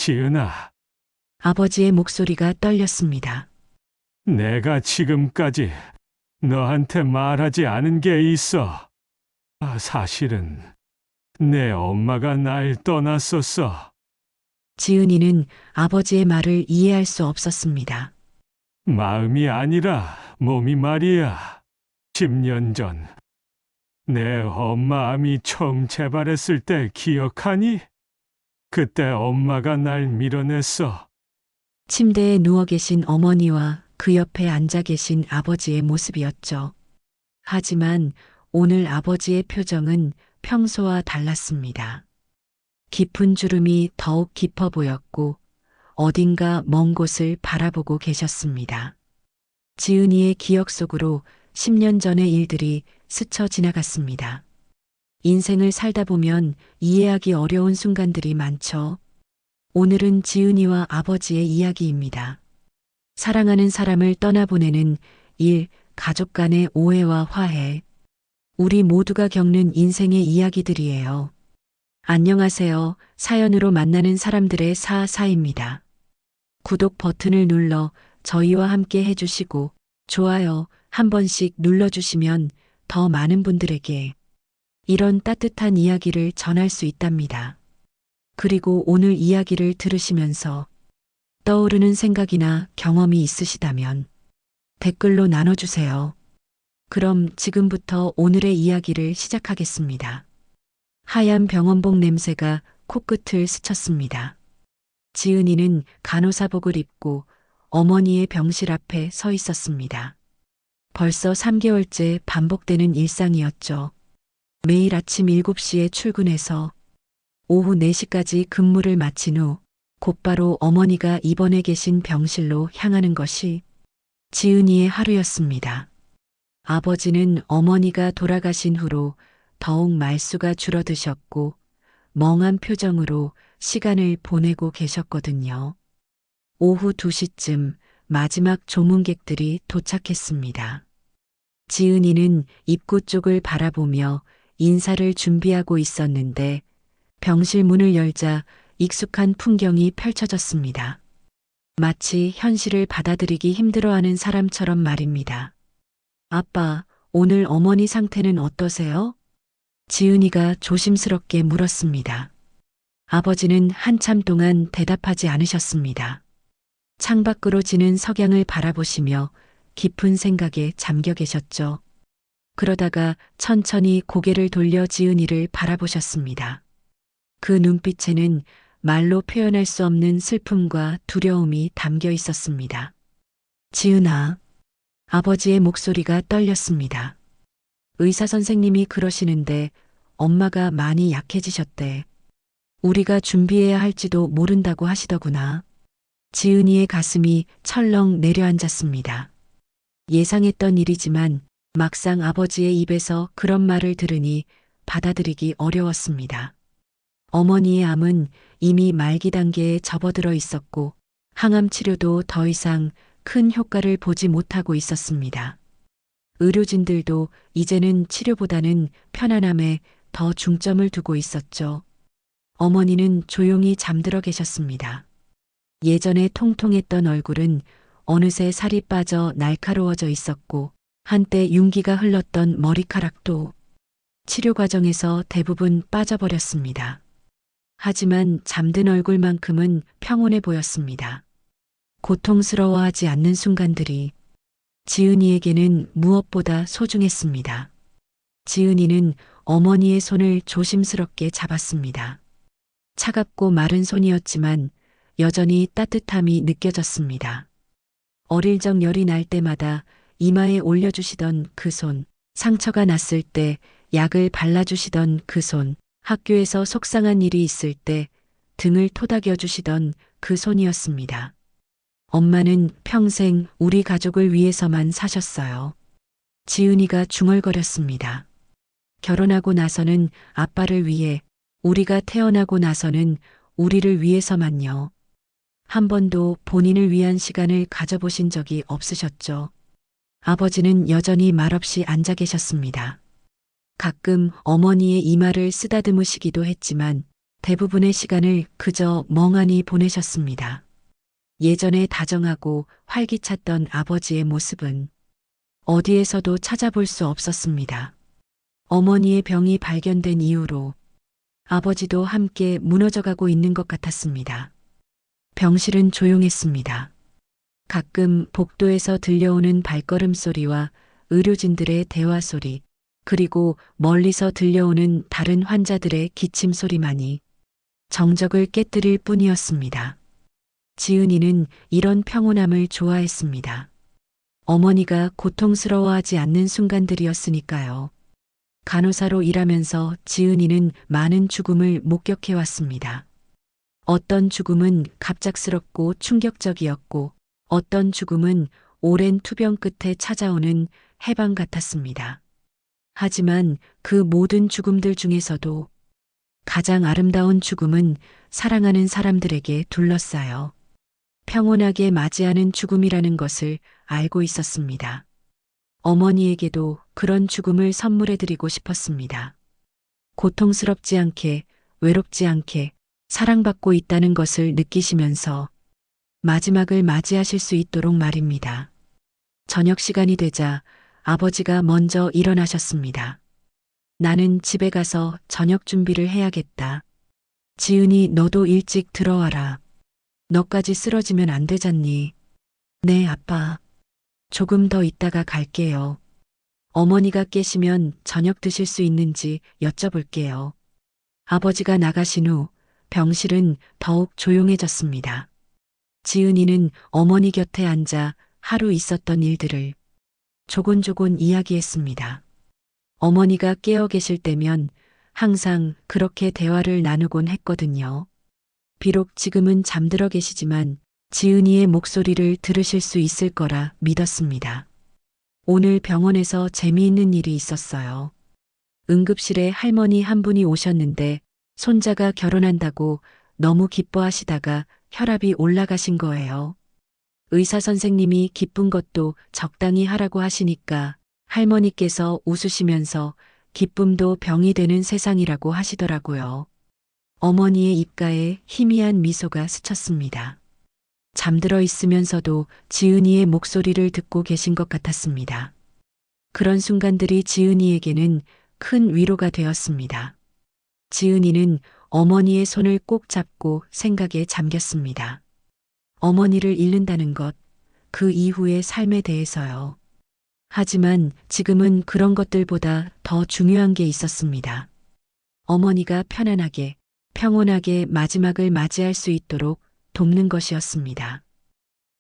지은아, 아버지의 목소리가 떨렸습니다. 내가 지금까지 너한테 말하지 않은 게 있어. 사실은 내 엄마가 날 떠났었어. 지은이는 아버지의 말을 이해할 수 없었습니다. 마음이 아니라 몸이 말이야. 10년 전, 내 엄마 암이 처음 재발했을 때 기억하니? 그때 엄마가 날 밀어냈어. 침대에 누워 계신 어머니와 그 옆에 앉아 계신 아버지의 모습이었죠. 하지만 오늘 아버지의 표정은 평소와 달랐습니다. 깊은 주름이 더욱 깊어 보였고 어딘가 먼 곳을 바라보고 계셨습니다. 지은이의 기억 속으로 10년 전의 일들이 스쳐 지나갔습니다. 인생을 살다 보면 이해하기 어려운 순간들이 많죠. 오늘은 지은이와 아버지의 이야기입니다. 사랑하는 사람을 떠나보내는 일, 가족 간의 오해와 화해. 우리 모두가 겪는 인생의 이야기들이에요. 안녕하세요. 사연으로 만나는 사람들의 사사입니다. 구독 버튼을 눌러 저희와 함께 해주시고 좋아요 한 번씩 눌러주시면 더 많은 분들에게 이런 따뜻한 이야기를 전할 수 있답니다. 그리고 오늘 이야기를 들으시면서 떠오르는 생각이나 경험이 있으시다면 댓글로 나눠주세요. 그럼 지금부터 오늘의 이야기를 시작하겠습니다. 하얀 병원복 냄새가 코끝을 스쳤습니다. 지은이는 간호사복을 입고 어머니의 병실 앞에 서 있었습니다. 벌써 3개월째 반복되는 일상이었죠. 매일 아침 7시에 출근해서 오후 4시까지 근무를 마친 후 곧바로 어머니가 입원해 계신 병실로 향하는 것이 지은이의 하루였습니다. 아버지는 어머니가 돌아가신 후로 더욱 말수가 줄어드셨고 멍한 표정으로 시간을 보내고 계셨거든요. 오후 2시쯤 마지막 조문객들이 도착했습니다. 지은이는 입구 쪽을 바라보며 인사를 준비하고 있었는데 병실 문을 열자 익숙한 풍경이 펼쳐졌습니다. 마치 현실을 받아들이기 힘들어하는 사람처럼 말입니다. 아빠, 오늘 어머니 상태는 어떠세요? 지은이가 조심스럽게 물었습니다. 아버지는 한참 동안 대답하지 않으셨습니다. 창밖으로 지는 석양을 바라보시며 깊은 생각에 잠겨 계셨죠. 그러다가 천천히 고개를 돌려 지은이를 바라보셨습니다. 그 눈빛에는 말로 표현할 수 없는 슬픔과 두려움이 담겨 있었습니다. 지은아, 아버지의 목소리가 떨렸습니다. 의사 선생님이 그러시는데 엄마가 많이 약해지셨대. 우리가 준비해야 할지도 모른다고 하시더구나. 지은이의 가슴이 철렁 내려앉았습니다. 예상했던 일이지만 막상 아버지의 입에서 그런 말을 들으니 받아들이기 어려웠습니다. 어머니의 암은 이미 말기 단계에 접어들어 있었고 항암 치료도 더 이상 큰 효과를 보지 못하고 있었습니다. 의료진들도 이제는 치료보다는 편안함에 더 중점을 두고 있었죠. 어머니는 조용히 잠들어 계셨습니다. 예전에 통통했던 얼굴은 어느새 살이 빠져 날카로워져 있었고 한때 윤기가 흘렀던 머리카락도 치료 과정에서 대부분 빠져버렸습니다. 하지만 잠든 얼굴만큼은 평온해 보였습니다. 고통스러워하지 않는 순간들이 지은이에게는 무엇보다 소중했습니다. 지은이는 어머니의 손을 조심스럽게 잡았습니다. 차갑고 마른 손이었지만 여전히 따뜻함이 느껴졌습니다. 어릴 적 열이 날 때마다 이마에 올려주시던 그 손, 상처가 났을 때 약을 발라주시던 그 손, 학교에서 속상한 일이 있을 때 등을 토닥여주시던 그 손이었습니다. 엄마는 평생 우리 가족을 위해서만 사셨어요. 지은이가 중얼거렸습니다. 결혼하고 나서는 아빠를 위해, 우리가 태어나고 나서는 우리를 위해서만요. 한 번도 본인을 위한 시간을 가져보신 적이 없으셨죠. 아버지는 여전히 말없이 앉아 계셨습니다. 가끔 어머니의 이마를 쓰다듬으시기도 했지만 대부분의 시간을 그저 멍하니 보내셨습니다. 예전에 다정하고 활기찼던 아버지의 모습은 어디에서도 찾아볼 수 없었습니다. 어머니의 병이 발견된 이후로 아버지도 함께 무너져가고 있는 것 같았습니다. 병실은 조용했습니다. 가끔 복도에서 들려오는 발걸음 소리와 의료진들의 대화 소리, 그리고 멀리서 들려오는 다른 환자들의 기침 소리만이 정적을 깨뜨릴 뿐이었습니다. 지은이는 이런 평온함을 좋아했습니다. 어머니가 고통스러워하지 않는 순간들이었으니까요. 간호사로 일하면서 지은이는 많은 죽음을 목격해 왔습니다. 어떤 죽음은 갑작스럽고 충격적이었고, 어떤 죽음은 오랜 투병 끝에 찾아오는 해방 같았습니다. 하지만 그 모든 죽음들 중에서도 가장 아름다운 죽음은 사랑하는 사람들에게 둘러싸여 평온하게 맞이하는 죽음이라는 것을 알고 있었습니다. 어머니에게도 그런 죽음을 선물해드리고 싶었습니다. 고통스럽지 않게, 외롭지 않게 사랑받고 있다는 것을 느끼시면서 마지막을 맞이하실 수 있도록 말입니다. 저녁 시간이 되자 아버지가 먼저 일어나셨습니다. 나는 집에 가서 저녁 준비를 해야겠다. 지은이 너도 일찍 들어와라. 너까지 쓰러지면 안 되잖니. 네, 아빠. 조금 더 있다가 갈게요. 어머니가 깨시면 저녁 드실 수 있는지 여쭤볼게요. 아버지가 나가신 후 병실은 더욱 조용해졌습니다. 지은이는 어머니 곁에 앉아 하루 있었던 일들을 조곤조곤 이야기했습니다. 어머니가 깨어 계실 때면 항상 그렇게 대화를 나누곤 했거든요. 비록 지금은 잠들어 계시지만 지은이의 목소리를 들으실 수 있을 거라 믿었습니다. 오늘 병원에서 재미있는 일이 있었어요. 응급실에 할머니 한 분이 오셨는데 손자가 결혼한다고 너무 기뻐하시다가 혈압이 올라가신 거예요. 의사 선생님이 기쁜 것도 적당히 하라고 하시니까 할머니께서 웃으시면서 기쁨도 병이 되는 세상이라고 하시더라고요. 어머니의 입가에 희미한 미소가 스쳤습니다. 잠들어 있으면서도 지은이의 목소리를 듣고 계신 것 같았습니다. 그런 순간들이 지은이에게는 큰 위로가 되었습니다. 지은이는 어머니의 손을 꼭 잡고 생각에 잠겼습니다. 어머니를 잃는다는 것, 그 이후의 삶에 대해서요. 하지만 지금은 그런 것들보다 더 중요한 게 있었습니다. 어머니가 편안하게, 평온하게 마지막을 맞이할 수 있도록 돕는 것이었습니다.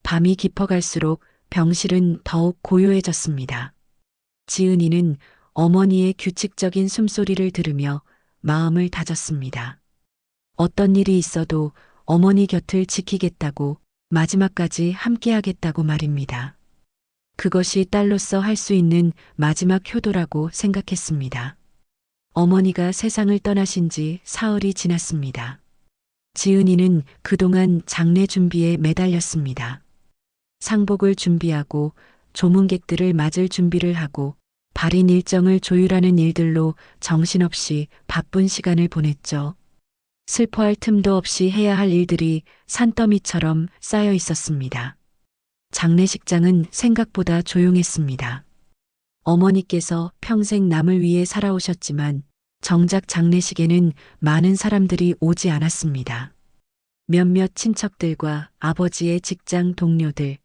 밤이 깊어갈수록 병실은 더욱 고요해졌습니다. 지은이는 어머니의 규칙적인 숨소리를 들으며 마음을 다졌습니다. 어떤 일이 있어도 어머니 곁을 지키겠다고, 마지막까지 함께하겠다고 말입니다. 그것이 딸로서 할 수 있는 마지막 효도라고 생각했습니다. 어머니가 세상을 떠나신 지 사흘이 지났습니다. 지은이는 그동안 장례 준비에 매달렸습니다. 상복을 준비하고 조문객들을 맞을 준비를 하고 발인 일정을 조율하는 일들로 정신없이 바쁜 시간을 보냈죠. 슬퍼할 틈도 없이 해야 할 일들이 산더미처럼 쌓여 있었습니다. 장례식장은 생각보다 조용했습니다. 어머니께서 평생 남을 위해 살아오셨지만 정작 장례식에는 많은 사람들이 오지 않았습니다. 몇몇 친척들과 아버지의 직장 동료들,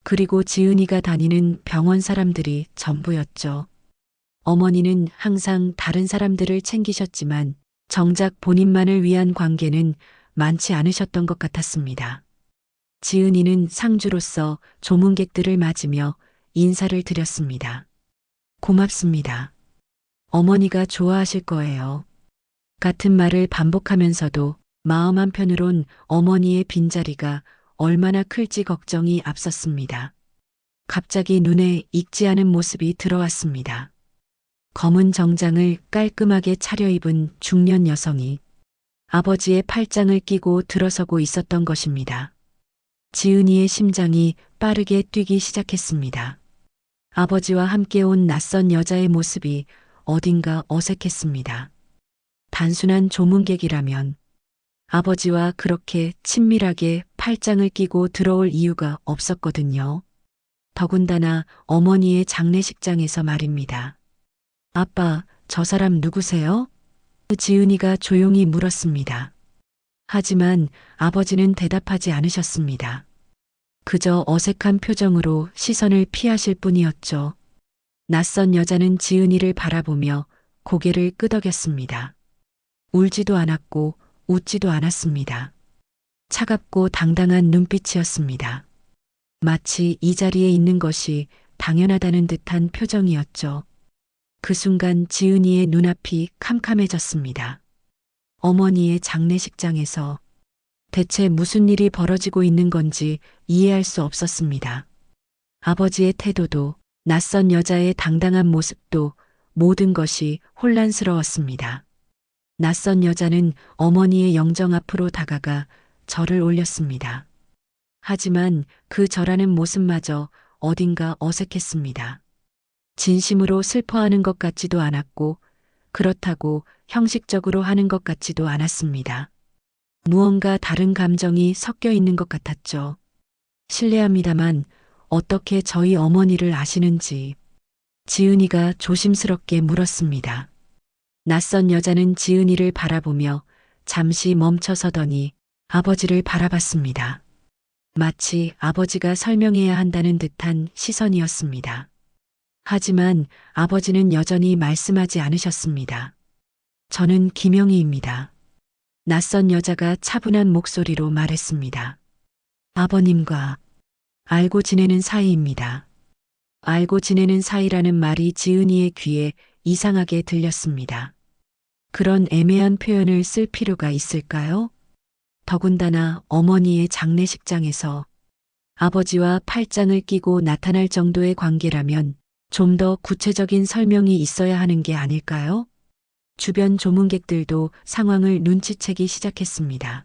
그리고 지은이가 다니는 병원 사람들이 전부였죠. 어머니는 항상 다른 사람들을 챙기셨지만 정작 본인만을 위한 관계는 많지 않으셨던 것 같았습니다. 지은이는 상주로서 조문객들을 맞으며 인사를 드렸습니다. 고맙습니다. 어머니가 좋아하실 거예요. 같은 말을 반복하면서도 마음 한편으론 어머니의 빈자리가 얼마나 클지 걱정이 앞섰습니다. 갑자기 눈에 익지 않은 모습이 들어왔습니다. 검은 정장을 깔끔하게 차려입은 중년 여성이 아버지의 팔짱을 끼고 들어서고 있었던 것입니다. 지은이의 심장이 빠르게 뛰기 시작했습니다. 아버지와 함께 온 낯선 여자의 모습이 어딘가 어색했습니다. 단순한 조문객이라면 아버지와 그렇게 친밀하게 팔짱을 끼고 들어올 이유가 없었거든요. 더군다나 어머니의 장례식장에서 말입니다. 아빠, 저 사람 누구세요? 지은이가 조용히 물었습니다. 하지만 아버지는 대답하지 않으셨습니다. 그저 어색한 표정으로 시선을 피하실 뿐이었죠. 낯선 여자는 지은이를 바라보며 고개를 끄덕였습니다. 울지도 않았고 웃지도 않았습니다. 차갑고 당당한 눈빛이었습니다. 마치 이 자리에 있는 것이 당연하다는 듯한 표정이었죠. 그 순간 지은이의 눈앞이 캄캄해졌습니다. 어머니의 장례식장에서 대체 무슨 일이 벌어지고 있는 건지 이해할 수 없었습니다. 아버지의 태도도 낯선 여자의 당당한 모습도 모든 것이 혼란스러웠습니다. 낯선 여자는 어머니의 영정 앞으로 다가가 절을 올렸습니다. 하지만 그 절하는 모습마저 어딘가 어색했습니다. 진심으로 슬퍼하는 것 같지도 않았고 그렇다고 형식적으로 하는 것 같지도 않았습니다. 무언가 다른 감정이 섞여 있는 것 같았죠. 실례합니다만 어떻게 저희 어머니를 아시는지 지은이가 조심스럽게 물었습니다. 낯선 여자는 지은이를 바라보며 잠시 멈춰서더니 아버지를 바라봤습니다. 마치 아버지가 설명해야 한다는 듯한 시선이었습니다. 하지만 아버지는 여전히 말씀하지 않으셨습니다. 저는 김영희입니다. 낯선 여자가 차분한 목소리로 말했습니다. 아버님과 알고 지내는 사이입니다. 알고 지내는 사이라는 말이 지은이의 귀에 이상하게 들렸습니다. 그런 애매한 표현을 쓸 필요가 있을까요? 더군다나 어머니의 장례식장에서 아버지와 팔짱을 끼고 나타날 정도의 관계라면 좀 더 구체적인 설명이 있어야 하는 게 아닐까요? 주변 조문객들도 상황을 눈치채기 시작했습니다.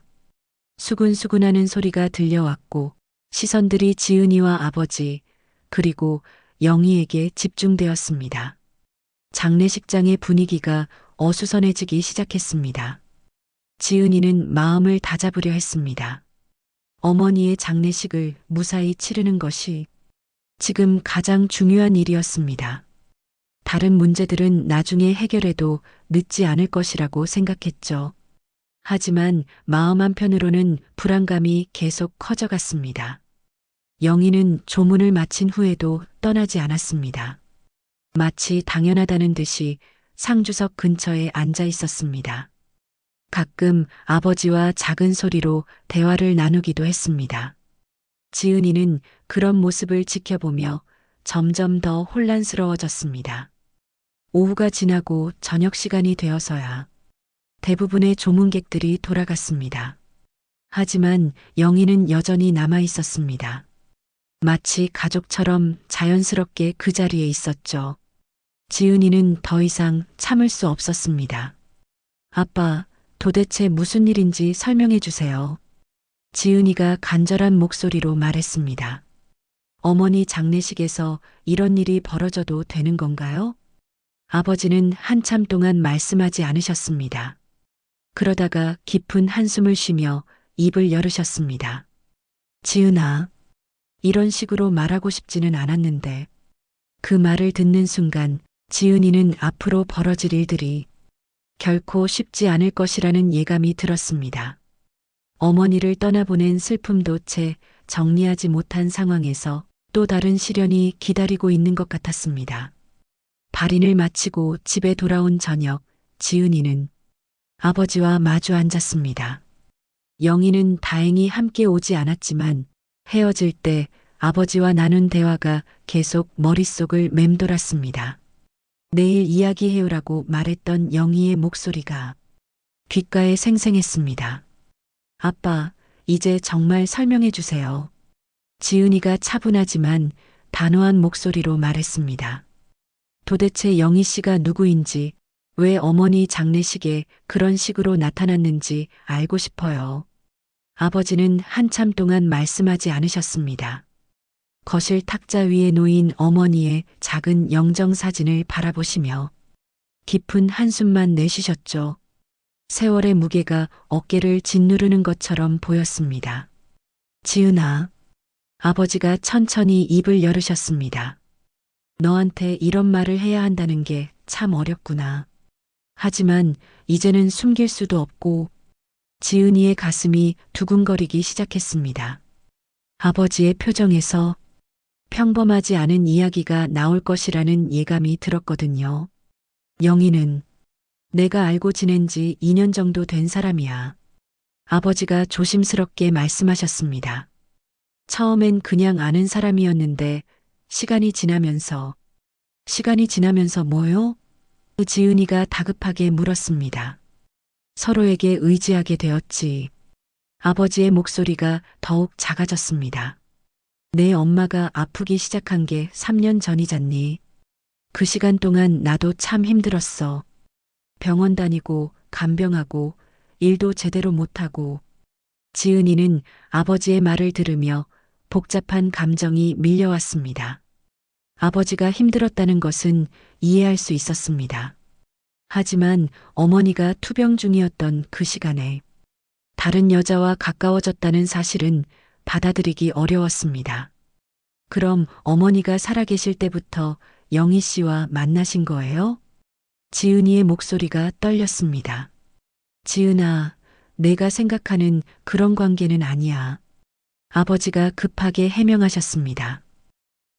수근수근하는 소리가 들려왔고 시선들이 지은이와 아버지 그리고 영희에게 집중되었습니다. 장례식장의 분위기가 어수선해지기 시작했습니다. 지은이는 마음을 다잡으려 했습니다. 어머니의 장례식을 무사히 치르는 것이 지금 가장 중요한 일이었습니다. 다른 문제들은 나중에 해결해도 늦지 않을 것이라고 생각했죠. 하지만 마음 한편으로는 불안감이 계속 커져갔습니다. 영희는 조문을 마친 후에도 떠나지 않았습니다. 마치 당연하다는 듯이 상주석 근처에 앉아 있었습니다. 가끔 아버지와 작은 소리로 대화를 나누기도 했습니다. 지은이는 그런 모습을 지켜보며 점점 더 혼란스러워졌습니다. 오후가 지나고 저녁 시간이 되어서야 대부분의 조문객들이 돌아갔습니다. 하지만 영희는 여전히 남아 있었습니다. 마치 가족처럼 자연스럽게 그 자리에 있었죠. 지은이는 더 이상 참을 수 없었습니다. 아빠, 도대체 무슨 일인지 설명해 주세요. 지은이가 간절한 목소리로 말했습니다. 어머니 장례식에서 이런 일이 벌어져도 되는 건가요? 아버지는 한참 동안 말씀하지 않으셨습니다. 그러다가 깊은 한숨을 쉬며 입을 열으셨습니다. 지은아, 이런 식으로 말하고 싶지는 않았는데 그 말을 듣는 순간 지은이는 앞으로 벌어질 일들이 결코 쉽지 않을 것이라는 예감이 들었습니다. 어머니를 떠나보낸 슬픔도 채 정리하지 못한 상황에서 또 다른 시련이 기다리고 있는 것 같았습니다. 발인을 마치고 집에 돌아온 저녁, 지은이는 아버지와 마주 앉았습니다. 영희는 다행히 함께 오지 않았지만 헤어질 때 아버지와 나눈 대화가 계속 머릿속을 맴돌았습니다. 내일 이야기해요라고 말했던 영희의 목소리가 귓가에 생생했습니다. 아빠, 이제 정말 설명해 주세요. 지은이가 차분하지만 단호한 목소리로 말했습니다. 도대체 영희 씨가 누구인지, 왜 어머니 장례식에 그런 식으로 나타났는지 알고 싶어요. 아버지는 한참 동안 말씀하지 않으셨습니다. 거실 탁자 위에 놓인 어머니의 작은 영정 사진을 바라보시며 깊은 한숨만 내쉬셨죠. 세월의 무게가 어깨를 짓누르는 것처럼 보였습니다. 지은아, 아버지가 천천히 입을 열으셨습니다. 너한테 이런 말을 해야 한다는 게 참 어렵구나. 하지만 이제는 숨길 수도 없고 지은이의 가슴이 두근거리기 시작했습니다. 아버지의 표정에서 평범하지 않은 이야기가 나올 것이라는 예감이 들었거든요. 영희는 내가 알고 지낸 지 2년 정도 된 사람이야. 아버지가 조심스럽게 말씀하셨습니다. 처음엔 그냥 아는 사람이었는데 시간이 지나면서 뭐요? 지은이가 다급하게 물었습니다. 서로에게 의지하게 되었지. 아버지의 목소리가 더욱 작아졌습니다. 내 엄마가 아프기 시작한 게 3년 전이잖니. 그 시간 동안 나도 참 힘들었어. 병원 다니고 간병하고 일도 제대로 못하고. 지은이는 아버지의 말을 들으며 복잡한 감정이 밀려왔습니다. 아버지가 힘들었다는 것은 이해할 수 있었습니다. 하지만 어머니가 투병 중이었던 그 시간에 다른 여자와 가까워졌다는 사실은 받아들이기 어려웠습니다. 그럼 어머니가 살아계실 때부터 영희 씨와 만나신 거예요? 지은이의 목소리가 떨렸습니다. 지은아, 내가 생각하는 그런 관계는 아니야. 아버지가 급하게 해명하셨습니다.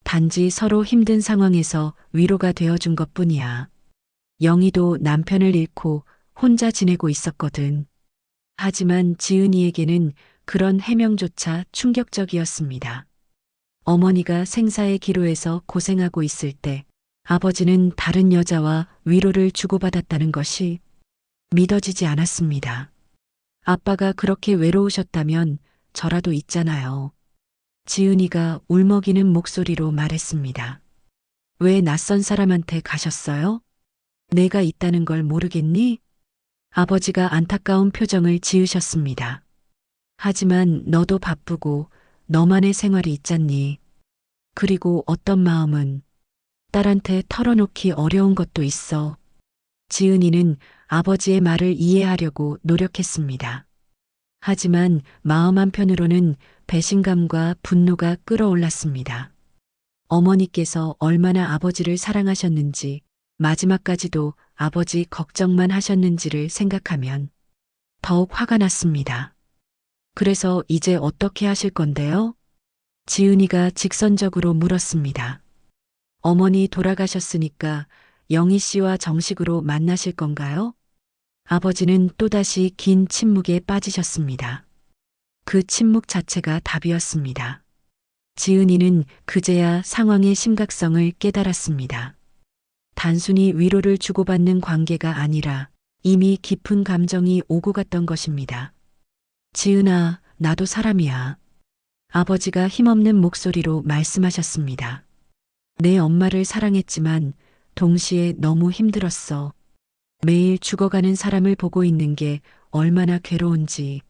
단지 서로 힘든 상황에서 위로가 되어준 것뿐이야. 영희도 남편을 잃고 혼자 지내고 있었거든. 하지만 지은이에게는 그런 해명조차 충격적이었습니다. 어머니가 생사의 기로에서 고생하고 있을 때 아버지는 다른 여자와 위로를 주고받았다는 것이 믿어지지 않았습니다. 아빠가 그렇게 외로우셨다면 저라도 있잖아요. 지은이가 울먹이는 목소리로 말했습니다. 왜 낯선 사람한테 가셨어요? 내가 있다는 걸 모르겠니? 아버지가 안타까운 표정을 지으셨습니다. 하지만 너도 바쁘고 너만의 생활이 있잖니. 그리고 어떤 마음은 딸한테 털어놓기 어려운 것도 있어. 지은이는 아버지의 말을 이해하려고 노력했습니다. 하지만 마음 한편으로는 배신감과 분노가 끌어올랐습니다. 어머니께서 얼마나 아버지를 사랑하셨는지, 마지막까지도 아버지 걱정만 하셨는지를 생각하면 더욱 화가 났습니다. 그래서 이제 어떻게 하실 건데요? 지은이가 직선적으로 물었습니다. 어머니 돌아가셨으니까 영희 씨와 정식으로 만나실 건가요? 아버지는 또다시 긴 침묵에 빠지셨습니다. 그 침묵 자체가 답이었습니다. 지은이는 그제야 상황의 심각성을 깨달았습니다. 단순히 위로를 주고받는 관계가 아니라 이미 깊은 감정이 오고 갔던 것입니다. 지은아, 나도 사람이야. 아버지가 힘없는 목소리로 말씀하셨습니다. 내 엄마를 사랑했지만 동시에 너무 힘들었어. 매일 죽어가는 사람을 보고 있는 게 얼마나 괴로운지.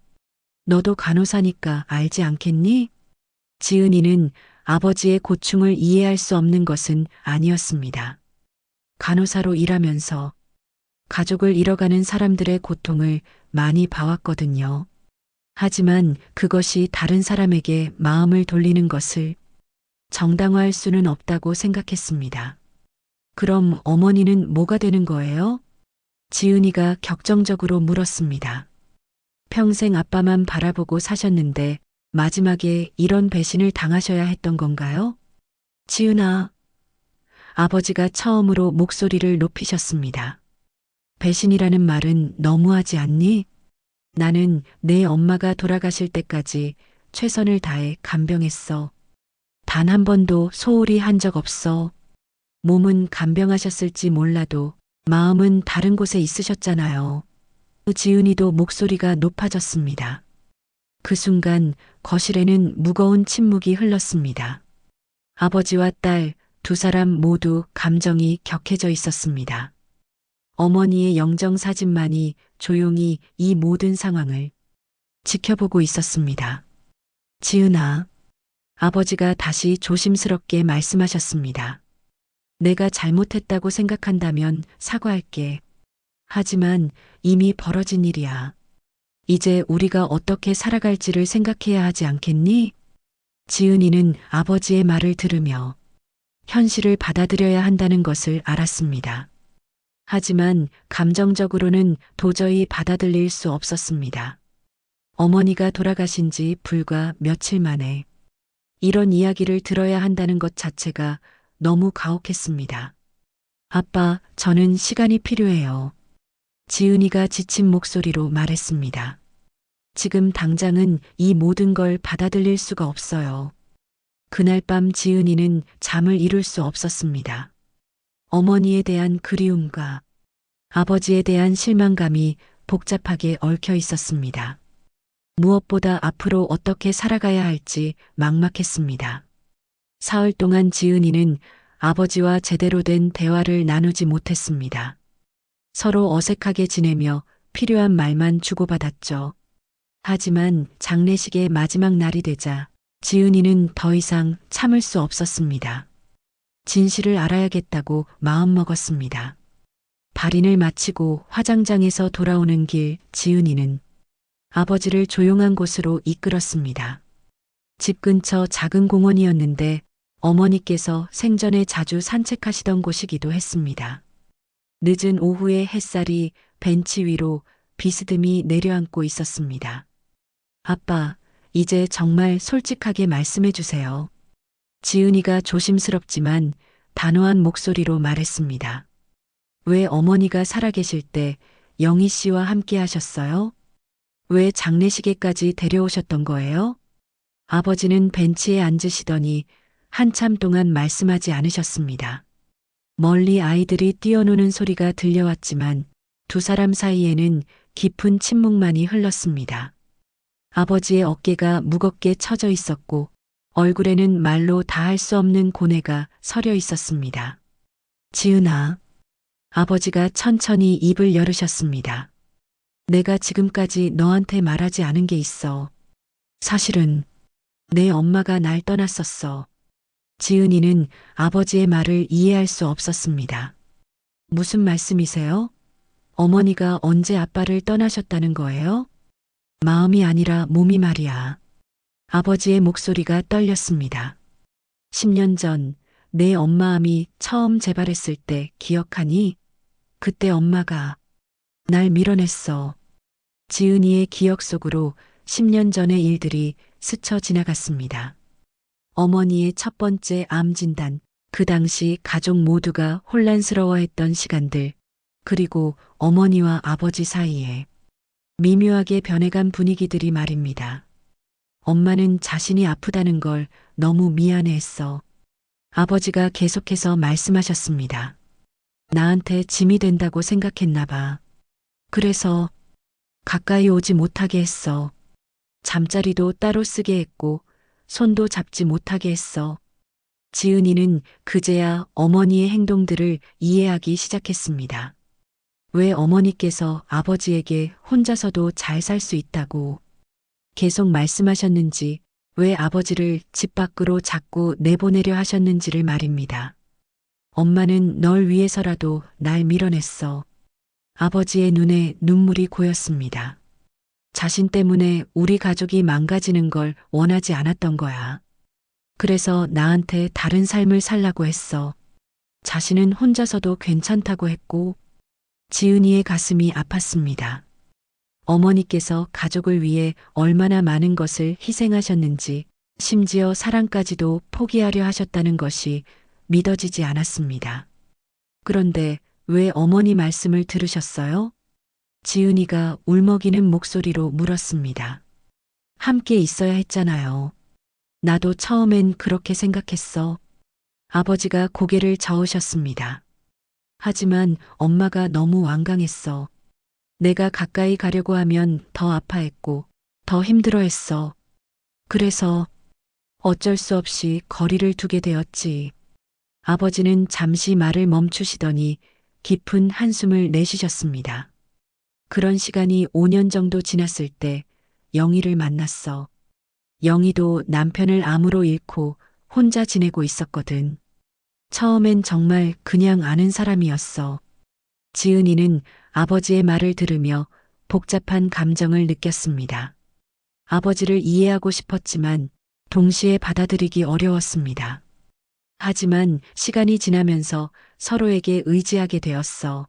너도 간호사니까 알지 않겠니? 지은이는 아버지의 고충을 이해할 수 없는 것은 아니었습니다. 간호사로 일하면서 가족을 잃어가는 사람들의 고통을 많이 봐왔거든요. 하지만 그것이 다른 사람에게 마음을 돌리는 것을 정당화할 수는 없다고 생각했습니다. 그럼 어머니는 뭐가 되는 거예요? 지은이가 격정적으로 물었습니다. 평생 아빠만 바라보고 사셨는데 마지막에 이런 배신을 당하셔야 했던 건가요? 지은아, 아버지가 처음으로 목소리를 높이셨습니다. 배신이라는 말은 너무하지 않니? 나는 내 엄마가 돌아가실 때까지 최선을 다해 간병했어. 단 한 번도 소홀히 한 적 없어. 몸은 간병하셨을지 몰라도 마음은 다른 곳에 있으셨잖아요. 지은이도 목소리가 높아졌습니다. 그 순간 거실에는 무거운 침묵이 흘렀습니다. 아버지와 딸 두 사람 모두 감정이 격해져 있었습니다. 어머니의 영정사진만이 조용히 이 모든 상황을 지켜보고 있었습니다. 지은아, 아버지가 다시 조심스럽게 말씀하셨습니다. 내가 잘못했다고 생각한다면 사과할게. 하지만 이미 벌어진 일이야. 이제 우리가 어떻게 살아갈지를 생각해야 하지 않겠니? 지은이는 아버지의 말을 들으며 현실을 받아들여야 한다는 것을 알았습니다. 하지만 감정적으로는 도저히 받아들일 수 없었습니다. 어머니가 돌아가신 지 불과 며칠 만에 이런 이야기를 들어야 한다는 것 자체가 너무 가혹했습니다. 아빠, 저는 시간이 필요해요. 지은이가 지친 목소리로 말했습니다. 지금 당장은 이 모든 걸 받아들일 수가 없어요. 그날 밤 지은이는 잠을 이룰 수 없었습니다. 어머니에 대한 그리움과 아버지에 대한 실망감이 복잡하게 얽혀 있었습니다. 무엇보다 앞으로 어떻게 살아가야 할지 막막했습니다. 사흘 동안 지은이는 아버지와 제대로 된 대화를 나누지 못했습니다. 서로 어색하게 지내며 필요한 말만 주고받았죠. 하지만 장례식의 마지막 날이 되자 지은이는 더 이상 참을 수 없었습니다. 진실을 알아야겠다고 마음먹었습니다. 발인을 마치고 화장장에서 돌아오는 길 지은이는 아버지를 조용한 곳으로 이끌었습니다. 집 근처 작은 공원이었는데 어머니께서 생전에 자주 산책하시던 곳이기도 했습니다. 늦은 오후의 햇살이 벤치 위로 비스듬히 내려앉고 있었습니다. 아빠, 이제 정말 솔직하게 말씀해 주세요. 지은이가 조심스럽지만 단호한 목소리로 말했습니다. 왜 어머니가 살아계실 때 영희 씨와 함께 하셨어요? 왜 장례식에까지 데려오셨던 거예요? 아버지는 벤치에 앉으시더니 한참 동안 말씀하지 않으셨습니다. 멀리 아이들이 뛰어노는 소리가 들려왔지만 두 사람 사이에는 깊은 침묵만이 흘렀습니다. 아버지의 어깨가 무겁게 처져 있었고 얼굴에는 말로 다할 수 없는 고뇌가 서려 있었습니다. 지은아, 아버지가 천천히 입을 열으셨습니다. 내가 지금까지 너한테 말하지 않은 게 있어. 사실은 내 엄마가 날 떠났었어. 지은이는 아버지의 말을 이해할 수 없었습니다. 무슨 말씀이세요? 어머니가 언제 아빠를 떠나셨다는 거예요? 마음이 아니라 몸이 말이야. 아버지의 목소리가 떨렸습니다. 10년 전 내 엄마암이 처음 재발했을 때 기억하니? 그때 엄마가 날 밀어냈어. 지은이의 기억 속으로 10년 전의 일들이 스쳐 지나갔습니다. 어머니의 첫 번째 암 진단, 그 당시 가족 모두가 혼란스러워했던 시간들, 그리고 어머니와 아버지 사이에 미묘하게 변해간 분위기들이 말입니다. 엄마는 자신이 아프다는 걸 너무 미안해했어. 아버지가 계속해서 말씀하셨습니다. 나한테 짐이 된다고 생각했나 봐. 그래서 가까이 오지 못하게 했어. 잠자리도 따로 쓰게 했고 손도 잡지 못하게 했어. 지은이는 그제야 어머니의 행동들을 이해하기 시작했습니다. 왜 어머니께서 아버지에게 혼자서도 잘 살 수 있다고 계속 말씀하셨는지, 왜 아버지를 집 밖으로 자꾸 내보내려 하셨는지를 말입니다. 엄마는 널 위해서라도 날 밀어냈어. 아버지의 눈에 눈물이 고였습니다. 자신 때문에 우리 가족이 망가지는 걸 원하지 않았던 거야. 그래서 나한테 다른 삶을 살라고 했어. 자신은 혼자서도 괜찮다고 했고, 지은이의 가슴이 아팠습니다. 어머니께서 가족을 위해 얼마나 많은 것을 희생하셨는지, 심지어 사랑까지도 포기하려 하셨다는 것이 믿어지지 않았습니다. 그런데 왜 어머니 말씀을 들으셨어요? 지은이가 울먹이는 목소리로 물었습니다. 함께 있어야 했잖아요. 나도 처음엔 그렇게 생각했어. 아버지가 고개를 저으셨습니다. 하지만 엄마가 너무 완강했어. 내가 가까이 가려고 하면 더 아파했고 더 힘들어했어. 그래서 어쩔 수 없이 거리를 두게 되었지. 아버지는 잠시 말을 멈추시더니 깊은 한숨을 내쉬셨습니다. 그런 시간이 5년 정도 지났을 때 영희를 만났어. 영희도 남편을 암으로 잃고 혼자 지내고 있었거든. 처음엔 정말 그냥 아는 사람이었어. 지은이는 아버지의 말을 들으며 복잡한 감정을 느꼈습니다. 아버지를 이해하고 싶었지만 동시에 받아들이기 어려웠습니다. 하지만 시간이 지나면서 서로에게 의지하게 되었어.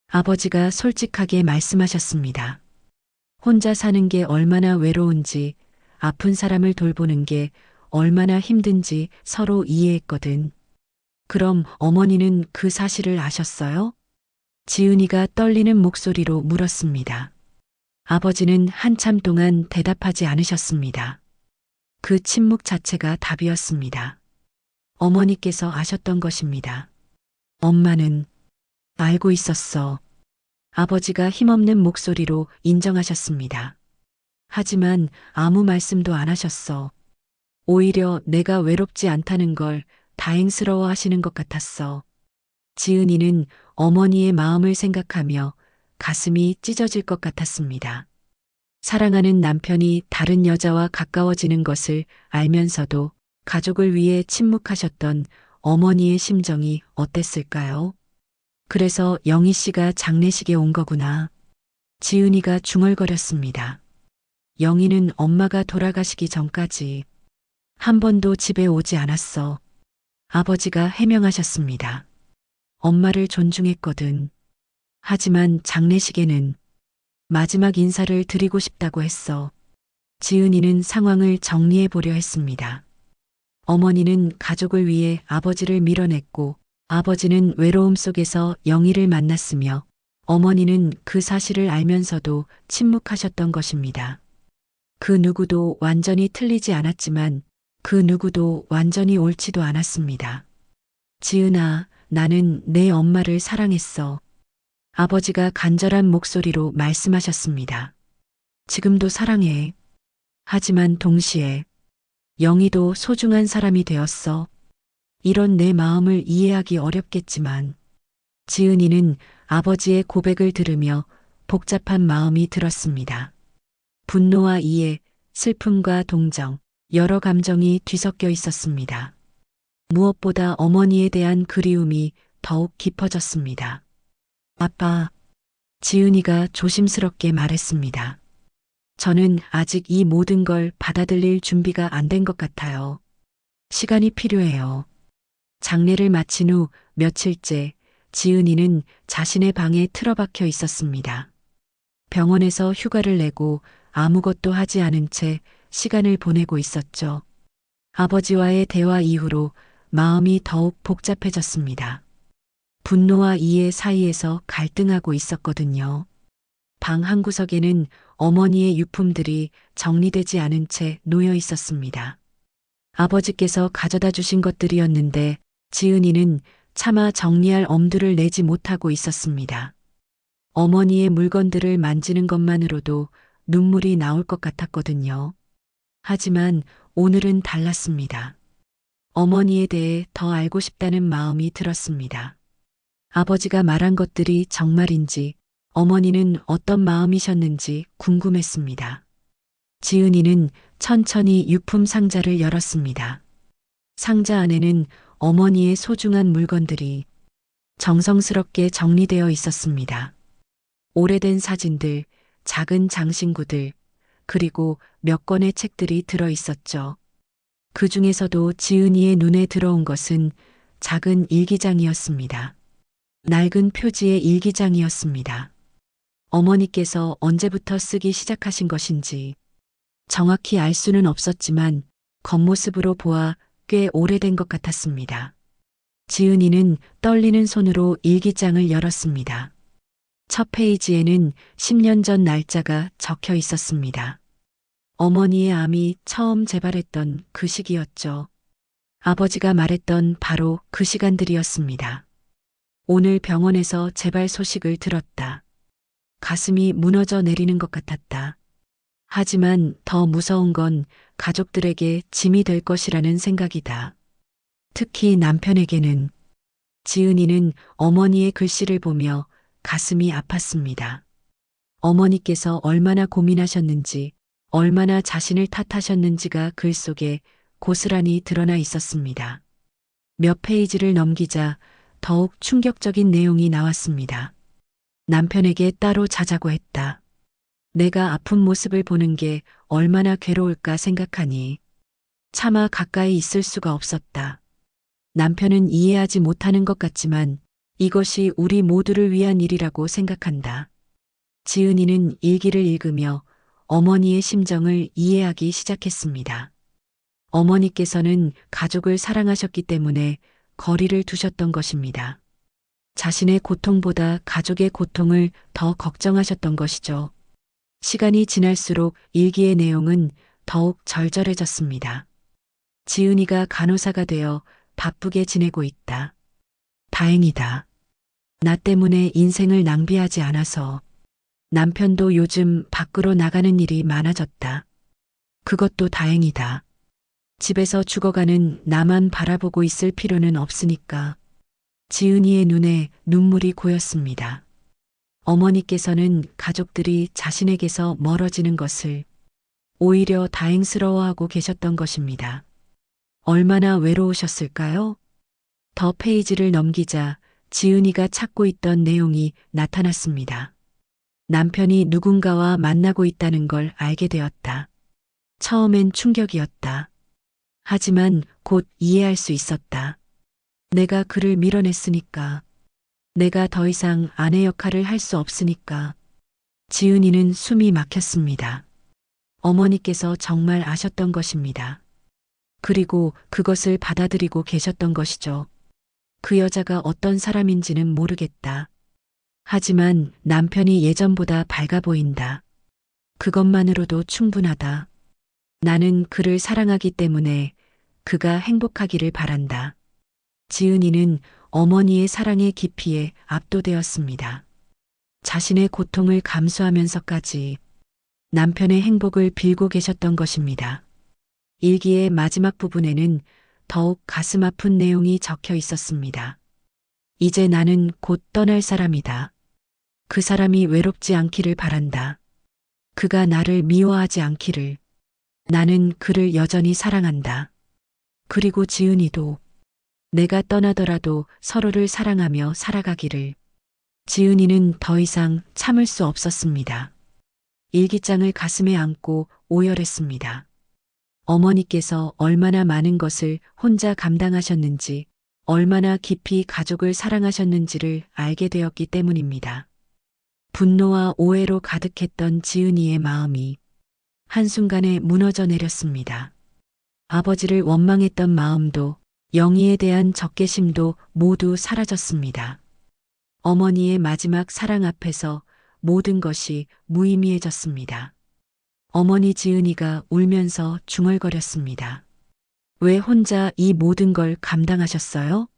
아버지가 솔직하게 말씀하셨습니다. 혼자 사는 게 얼마나 외로운지, 아픈 사람을 돌보는 게 얼마나 힘든지 서로 이해했거든. 그럼 어머니는 그 사실을 아셨어요? 지은이가 떨리는 목소리로 물었습니다. 아버지는 한참 동안 대답하지 않으셨습니다. 그 침묵 자체가 답이었습니다. 어머니께서 아셨던 것입니다. 엄마는 알고 있었어. 아버지가 힘없는 목소리로 인정하셨습니다. 하지만 아무 말씀도 안 하셨어. 오히려 내가 외롭지 않다는 걸 다행스러워 하시는 것 같았어. 지은이는 어머니의 마음을 생각하며 가슴이 찢어질 것 같았습니다. 사랑하는 남편이 다른 여자와 가까워지는 것을 알면서도 가족을 위해 침묵하셨던 어머니의 심정이 어땠을까요? 그래서 영희 씨가 장례식에 온 거구나. 지은이가 중얼거렸습니다. 영희는 엄마가 돌아가시기 전까지 한 번도 집에 오지 않았어. 아버지가 해명하셨습니다. 엄마를 존중했거든. 하지만 장례식에는 마지막 인사를 드리고 싶다고 했어. 지은이는 상황을 정리해 보려 했습니다. 어머니는 가족을 위해 아버지를 밀어냈고 아버지는 외로움 속에서 영희를 만났으며 어머니는 그 사실을 알면서도 침묵하셨던 것입니다. 그 누구도 완전히 틀리지 않았지만 그 누구도 완전히 옳지도 않았습니다. 지은아, 나는 내 엄마를 사랑했어. 아버지가 간절한 목소리로 말씀하셨습니다. 지금도 사랑해. 하지만 동시에 영희도 소중한 사람이 되었어. 이런 내 마음을 이해하기 어렵겠지만 지은이는 아버지의 고백을 들으며 복잡한 마음이 들었습니다. 분노와 이해, 슬픔과 동정, 여러 감정이 뒤섞여 있었습니다. 무엇보다 어머니에 대한 그리움이 더욱 깊어졌습니다. 아빠, 지은이가 조심스럽게 말했습니다. 저는 아직 이 모든 걸 받아들일 준비가 안 된 것 같아요. 시간이 필요해요. 장례를 마친 후 며칠째 지은이는 자신의 방에 틀어박혀 있었습니다. 병원에서 휴가를 내고 아무것도 하지 않은 채 시간을 보내고 있었죠. 아버지와의 대화 이후로 마음이 더욱 복잡해졌습니다. 분노와 이해 사이에서 갈등하고 있었거든요. 방 한 구석에는 어머니의 유품들이 정리되지 않은 채 놓여 있었습니다. 아버지께서 가져다 주신 것들이었는데 지은이는 차마 정리할 엄두를 내지 못하고 있었습니다. 어머니의 물건들을 만지는 것만으로도 눈물이 나올 것 같았거든요. 하지만 오늘은 달랐습니다. 어머니에 대해 더 알고 싶다는 마음이 들었습니다. 아버지가 말한 것들이 정말인지 어머니는 어떤 마음이셨는지 궁금했습니다. 지은이는 천천히 유품 상자를 열었습니다. 상자 안에는 어머니의 소중한 물건들이 정성스럽게 정리되어 있었습니다. 오래된 사진들, 작은 장신구들, 그리고 몇 권의 책들이 들어 있었죠. 그 중에서도 지은이의 눈에 들어온 것은 작은 일기장이었습니다. 낡은 표지의 일기장이었습니다. 어머니께서 언제부터 쓰기 시작하신 것인지 정확히 알 수는 없었지만 겉모습으로 보아 꽤 오래된 것 같았습니다. 지은이는 떨리는 손으로 일기장을 열었습니다. 첫 페이지에는 10년 전 날짜가 적혀 있었습니다. 어머니의 암이 처음 재발했던 그 시기였죠. 아버지가 말했던 바로 그 시간들이었습니다. 오늘 병원에서 재발 소식을 들었다. 가슴이 무너져 내리는 것 같았다. 하지만 더 무서운 건 가족들에게 짐이 될 것이라는 생각이다. 특히 남편에게는. 지은이는 어머니의 글씨를 보며 가슴이 아팠습니다. 어머니께서 얼마나 고민하셨는지, 얼마나 자신을 탓하셨는지가 글 속에 고스란히 드러나 있었습니다. 몇 페이지를 넘기자 더욱 충격적인 내용이 나왔습니다. 남편에게 따로 자자고 했다. 내가 아픈 모습을 보는 게 얼마나 괴로울까 생각하니 차마 가까이 있을 수가 없었다. 남편은 이해하지 못하는 것 같지만 이것이 우리 모두를 위한 일이라고 생각한다. 지은이는 일기를 읽으며 어머니의 심정을 이해하기 시작했습니다. 어머니께서는 가족을 사랑하셨기 때문에 거리를 두셨던 것입니다. 자신의 고통보다 가족의 고통을 더 걱정하셨던 것이죠. 시간이 지날수록 일기의 내용은 더욱 절절해졌습니다. 지은이가 간호사가 되어 바쁘게 지내고 있다. 다행이다. 나 때문에 인생을 낭비하지 않아서. 남편도 요즘 밖으로 나가는 일이 많아졌다. 그것도 다행이다. 집에서 죽어가는 나만 바라보고 있을 필요는 없으니까. 지은이의 눈에 눈물이 고였습니다. 어머니께서는 가족들이 자신에게서 멀어지는 것을 오히려 다행스러워하고 계셨던 것입니다. 얼마나 외로우셨을까요? 더 페이지를 넘기자 지은이가 찾고 있던 내용이 나타났습니다. 남편이 누군가와 만나고 있다는 걸 알게 되었다. 처음엔 충격이었다. 하지만 곧 이해할 수 있었다. 내가 그를 밀어냈으니까. 내가 더 이상 아내 역할을 할 수 없으니까. 지은이는 숨이 막혔습니다. 어머니께서 정말 아셨던 것입니다. 그리고 그것을 받아들이고 계셨던 것이죠. 그 여자가 어떤 사람인지는 모르겠다. 하지만 남편이 예전보다 밝아 보인다. 그것만으로도 충분하다. 나는 그를 사랑하기 때문에 그가 행복하기를 바란다. 지은이는 어머니의 사랑의 깊이에 압도되었습니다. 자신의 고통을 감수하면서까지 남편의 행복을 빌고 계셨던 것입니다. 일기의 마지막 부분에는 더욱 가슴 아픈 내용이 적혀 있었습니다. 이제 나는 곧 떠날 사람이다. 그 사람이 외롭지 않기를 바란다. 그가 나를 미워하지 않기를. 나는 그를 여전히 사랑한다. 그리고 지은이도 내가 떠나더라도 서로를 사랑하며 살아가기를. 지은이는 더 이상 참을 수 없었습니다. 일기장을 가슴에 안고 오열했습니다. 어머니께서 얼마나 많은 것을 혼자 감당하셨는지, 얼마나 깊이 가족을 사랑하셨는지를 알게 되었기 때문입니다. 분노와 오해로 가득했던 지은이의 마음이 한순간에 무너져 내렸습니다. 아버지를 원망했던 마음도 영희에 대한 적개심도 모두 사라졌습니다. 어머니의 마지막 사랑 앞에서 모든 것이 무의미해졌습니다. 어머니 지은이가 울면서 중얼거렸습니다. 왜 혼자 이 모든 걸 감당하셨어요?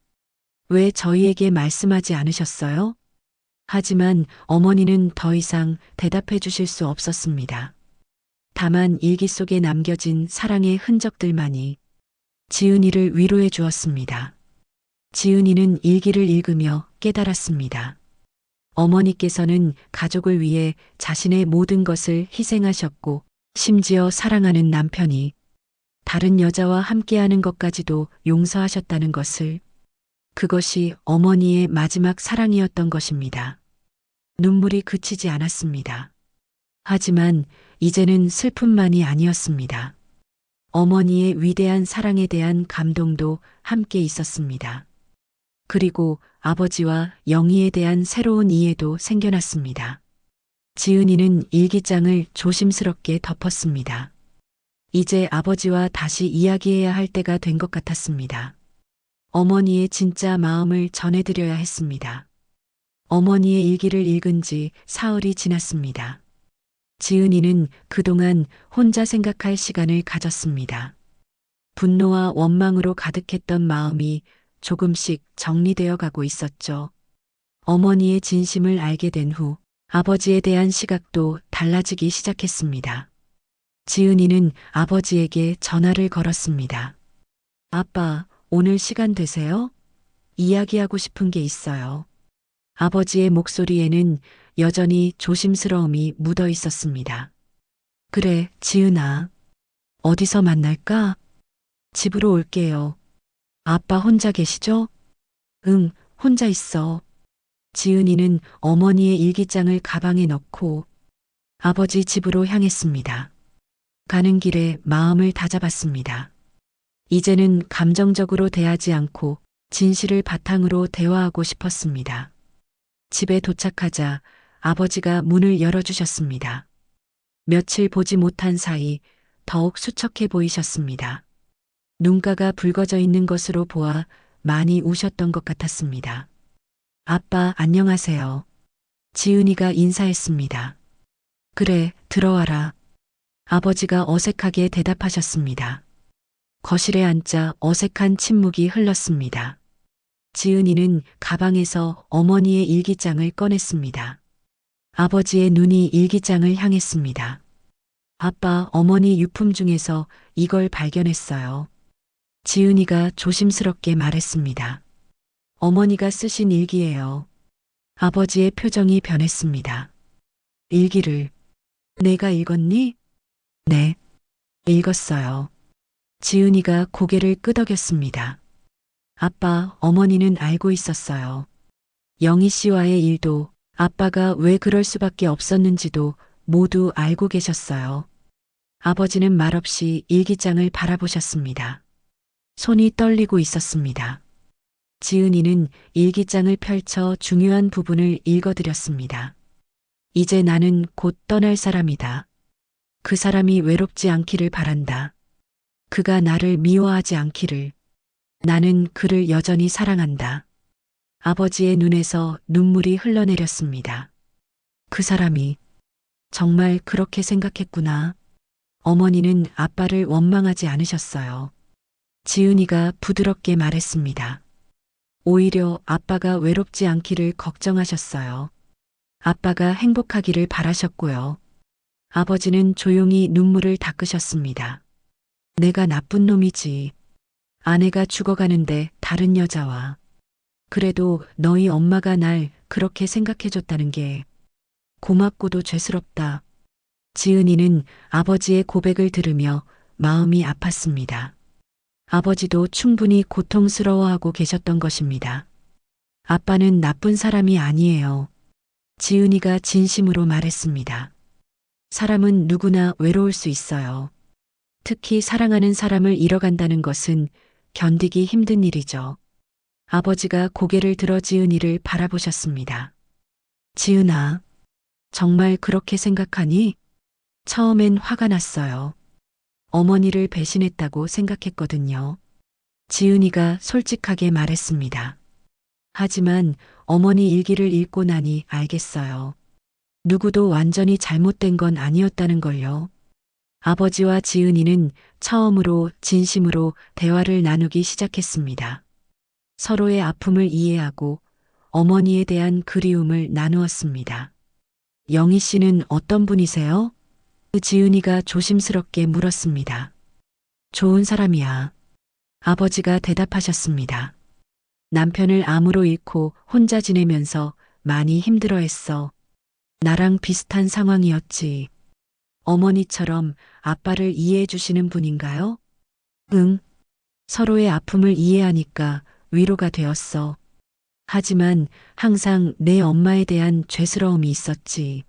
왜 저희에게 말씀하지 않으셨어요? 하지만 어머니는 더 이상 대답해 주실 수 없었습니다. 다만 일기 속에 남겨진 사랑의 흔적들만이 지은이를 위로해 주었습니다. 지은이는 일기를 읽으며 깨달았습니다. 어머니께서는 가족을 위해 자신의 모든 것을 희생하셨고, 심지어 사랑하는 남편이 다른 여자와 함께하는 것까지도 용서하셨다는 것을, 그것이 어머니의 마지막 사랑이었던 것입니다. 눈물이 그치지 않았습니다. 하지만 이제는 슬픔만이 아니었습니다. 어머니의 위대한 사랑에 대한 감동도 함께 있었습니다. 그리고 아버지와 영희에 대한 새로운 이해도 생겨났습니다. 지은이는 일기장을 조심스럽게 덮었습니다. 이제 아버지와 다시 이야기해야 할 때가 된 것 같았습니다. 어머니의 진짜 마음을 전해드려야 했습니다. 어머니의 일기를 읽은 지 사흘이 지났습니다. 지은이는 그동안 혼자 생각할 시간을 가졌습니다. 분노와 원망으로 가득했던 마음이 조금씩 정리되어 가고 있었죠. 어머니의 진심을 알게 된 후 아버지에 대한 시각도 달라지기 시작했습니다. 지은이는 아버지에게 전화를 걸었습니다. 아빠, 오늘 시간 되세요? 이야기하고 싶은 게 있어요. 아버지의 목소리에는 여전히 조심스러움이 묻어 있었습니다. 그래, 지은아. 어디서 만날까? 집으로 올게요. 아빠 혼자 계시죠? 응, 혼자 있어. 지은이는 어머니의 일기장을 가방에 넣고 아버지 집으로 향했습니다. 가는 길에 마음을 다잡았습니다. 이제는 감정적으로 대하지 않고 진실을 바탕으로 대화하고 싶었습니다. 집에 도착하자 아버지가 문을 열어주셨습니다. 며칠 보지 못한 사이 더욱 수척해 보이셨습니다. 눈가가 붉어져 있는 것으로 보아 많이 우셨던 것 같았습니다. 아빠, 안녕하세요. 지은이가 인사했습니다. 그래, 들어와라. 아버지가 어색하게 대답하셨습니다. 거실에 앉자 어색한 침묵이 흘렀습니다. 지은이는 가방에서 어머니의 일기장을 꺼냈습니다. 아버지의 눈이 일기장을 향했습니다. 아빠, 어머니 유품 중에서 이걸 발견했어요. 지은이가 조심스럽게 말했습니다. 어머니가 쓰신 일기예요. 아버지의 표정이 변했습니다. 일기를 내가 읽었니? 네, 읽었어요. 지은이가 고개를 끄덕였습니다. 아빠, 어머니는 알고 있었어요. 영희 씨와의 일도 아빠가 왜 그럴 수밖에 없었는지도 모두 알고 계셨어요. 아버지는 말없이 일기장을 바라보셨습니다. 손이 떨리고 있었습니다. 지은이는 일기장을 펼쳐 중요한 부분을 읽어드렸습니다. 이제 나는 곧 떠날 사람이다. 그 사람이 외롭지 않기를 바란다. 그가 나를 미워하지 않기를. 나는 그를 여전히 사랑한다. 아버지의 눈에서 눈물이 흘러내렸습니다. 그 사람이 정말 그렇게 생각했구나. 어머니는 아빠를 원망하지 않으셨어요. 지은이가 부드럽게 말했습니다. 오히려 아빠가 외롭지 않기를 걱정하셨어요. 아빠가 행복하기를 바라셨고요. 아버지는 조용히 눈물을 닦으셨습니다. 내가 나쁜 놈이지. 아내가 죽어가는데 다른 여자와. 그래도 너희 엄마가 날 그렇게 생각해줬다는 게 고맙고도 죄스럽다. 지은이는 아버지의 고백을 들으며 마음이 아팠습니다. 아버지도 충분히 고통스러워하고 계셨던 것입니다. 아빠는 나쁜 사람이 아니에요. 지은이가 진심으로 말했습니다. 사람은 누구나 외로울 수 있어요. 특히 사랑하는 사람을 잃어간다는 것은 견디기 힘든 일이죠. 아버지가 고개를 들어 지은이를 바라보셨습니다. 지은아, 정말 그렇게 생각하니? 처음엔 화가 났어요. 어머니를 배신했다고 생각했거든요. 지은이가 솔직하게 말했습니다. 하지만 어머니 일기를 읽고 나니 알겠어요. 누구도 완전히 잘못된 건 아니었다는 걸요. 아버지와 지은이는 처음으로 진심으로 대화를 나누기 시작했습니다. 서로의 아픔을 이해하고 어머니에 대한 그리움을 나누었습니다. 영희 씨는 어떤 분이세요? 지은이가 조심스럽게 물었습니다. 좋은 사람이야. 아버지가 대답하셨습니다. 남편을 암으로 잃고 혼자 지내면서 많이 힘들어했어. 나랑 비슷한 상황이었지. 어머니처럼 아빠를 이해해 주시는 분인가요? 응. 서로의 아픔을 이해하니까 위로가 되었어. 하지만 항상 내 엄마에 대한 죄스러움이 있었지.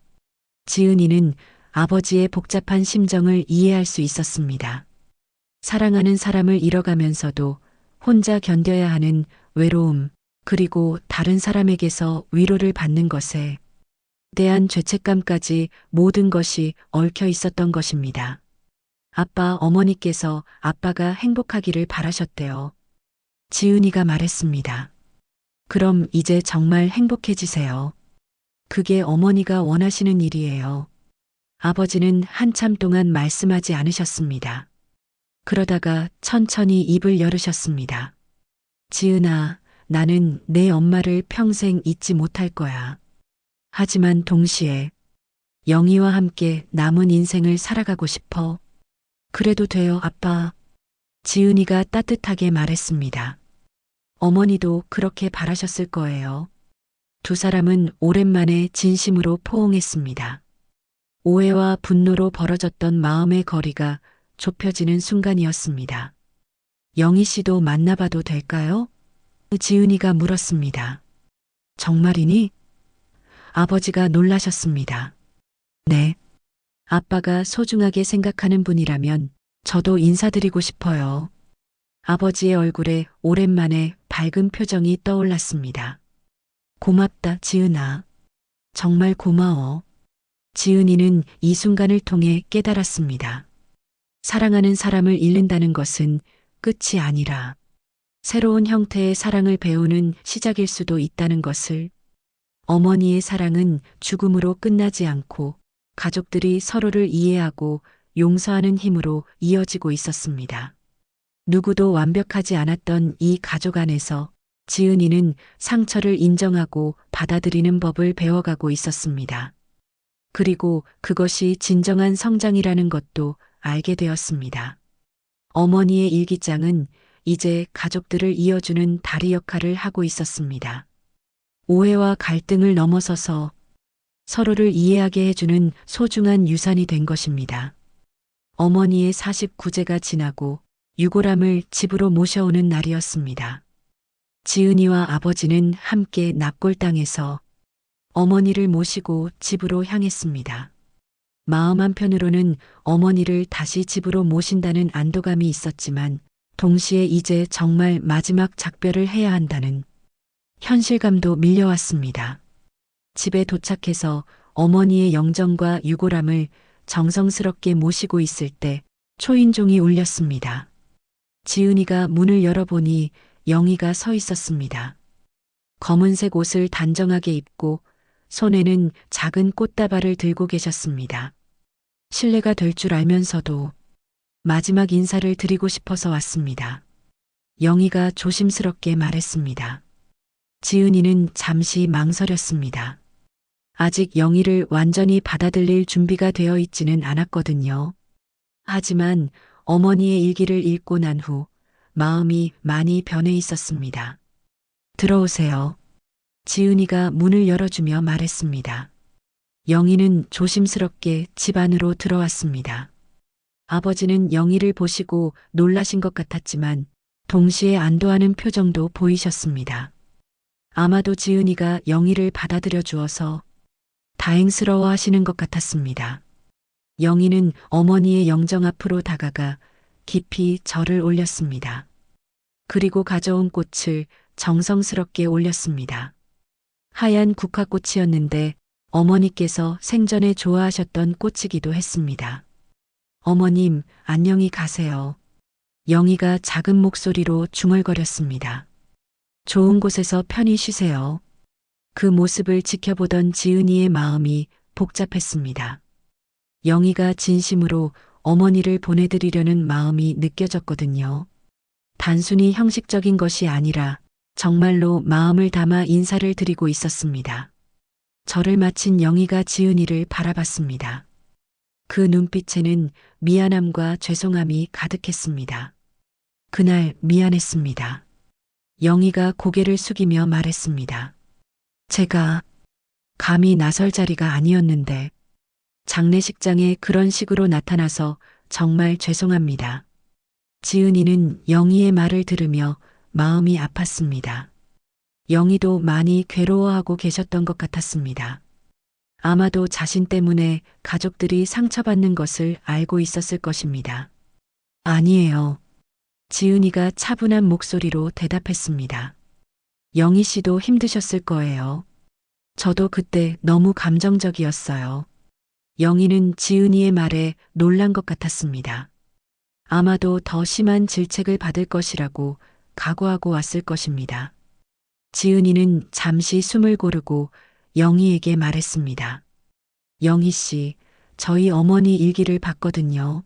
지은이는 아버지의 복잡한 심정을 이해할 수 있었습니다. 사랑하는 사람을 잃어가면서도 혼자 견뎌야 하는 외로움, 그리고 다른 사람에게서 위로를 받는 것에 대한 죄책감까지 모든 것이 얽혀 있었던 것입니다. 아빠, 어머니께서 아빠가 행복하기를 바라셨대요. 지은이가 말했습니다. 그럼 이제 정말 행복해지세요. 그게 어머니가 원하시는 일이에요. 아버지는 한참 동안 말씀하지 않으셨습니다. 그러다가 천천히 입을 열으셨습니다. 지은아, 나는 내 엄마를 평생 잊지 못할 거야. 하지만 동시에 영희와 함께 남은 인생을 살아가고 싶어. 그래도 돼요, 아빠. 지은이가 따뜻하게 말했습니다. 어머니도 그렇게 바라셨을 거예요. 두 사람은 오랜만에 진심으로 포옹했습니다. 오해와 분노로 벌어졌던 마음의 거리가 좁혀지는 순간이었습니다. 영희 씨도 만나봐도 될까요? 지은이가 물었습니다. 정말이니? 아버지가 놀라셨습니다. 네. 아빠가 소중하게 생각하는 분이라면 저도 인사드리고 싶어요. 아버지의 얼굴에 오랜만에 밝은 표정이 떠올랐습니다. 고맙다, 지은아. 정말 고마워. 지은이는 이 순간을 통해 깨달았습니다. 사랑하는 사람을 잃는다는 것은 끝이 아니라 새로운 형태의 사랑을 배우는 시작일 수도 있다는 것을. 어머니의 사랑은 죽음으로 끝나지 않고 가족들이 서로를 이해하고 용서하는 힘으로 이어지고 있었습니다. 누구도 완벽하지 않았던 이 가족 안에서 지은이는 상처를 인정하고 받아들이는 법을 배워가고 있었습니다. 그리고 그것이 진정한 성장이라는 것도 알게 되었습니다. 어머니의 일기장은 이제 가족들을 이어주는 다리 역할을 하고 있었습니다. 오해와 갈등을 넘어서서 서로를 이해하게 해주는 소중한 유산이 된 것입니다. 어머니의 49제가 지나고 유골함을 집으로 모셔오는 날이었습니다. 지은이와 아버지는 함께 납골당에서 어머니를 모시고 집으로 향했습니다. 마음 한편으로는 어머니를 다시 집으로 모신다는 안도감이 있었지만 동시에 이제 정말 마지막 작별을 해야 한다는 현실감도 밀려왔습니다. 집에 도착해서 어머니의 영정과 유골함을 정성스럽게 모시고 있을 때 초인종이 울렸습니다. 지은이가 문을 열어보니 영희가 서 있었습니다. 검은색 옷을 단정하게 입고 손에는 작은 꽃다발을 들고 계셨습니다. 실례가 될 줄 알면서도 마지막 인사를 드리고 싶어서 왔습니다. 영희가 조심스럽게 말했습니다. 지은이는 잠시 망설였습니다. 아직 영희를 완전히 받아들일 준비가 되어 있지는 않았거든요. 하지만 어머니의 일기를 읽고 난 후 마음이 많이 변해 있었습니다. 들어오세요. 지은이가 문을 열어주며 말했습니다. 영희는 조심스럽게 집 안으로 들어왔습니다. 아버지는 영희를 보시고 놀라신 것 같았지만 동시에 안도하는 표정도 보이셨습니다. 아마도 지은이가 영희를 받아들여 주어서 다행스러워 하시는 것 같았습니다. 영희는 어머니의 영정 앞으로 다가가 깊이 절을 올렸습니다. 그리고 가져온 꽃을 정성스럽게 올렸습니다. 하얀 국화꽃이었는데 어머니께서 생전에 좋아하셨던 꽃이기도 했습니다. 어머님, 안녕히 가세요. 영희가 작은 목소리로 중얼거렸습니다. 좋은 곳에서 편히 쉬세요. 그 모습을 지켜보던 지은이의 마음이 복잡했습니다. 영희가 진심으로 어머니를 보내드리려는 마음이 느껴졌거든요. 단순히 형식적인 것이 아니라 정말로 마음을 담아 인사를 드리고 있었습니다. 절을 마친 영희가 지은이를 바라봤습니다. 그 눈빛에는 미안함과 죄송함이 가득했습니다. 그날 미안했습니다. 영희가 고개를 숙이며 말했습니다. 제가 감히 나설 자리가 아니었는데 장례식장에 그런 식으로 나타나서 정말 죄송합니다. 지은이는 영희의 말을 들으며 마음이 아팠습니다. 영희도 많이 괴로워하고 계셨던 것 같았습니다. 아마도 자신 때문에 가족들이 상처받는 것을 알고 있었을 것입니다. 아니에요. 지은이가 차분한 목소리로 대답했습니다. 영희 씨도 힘드셨을 거예요. 저도 그때 너무 감정적이었어요. 영희는 지은이의 말에 놀란 것 같았습니다. 아마도 더 심한 질책을 받을 것이라고 각오하고 왔을 것입니다. 지은이는 잠시 숨을 고르고 영희에게 말했습니다. 영희 씨, 저희 어머니 일기를 봤거든요.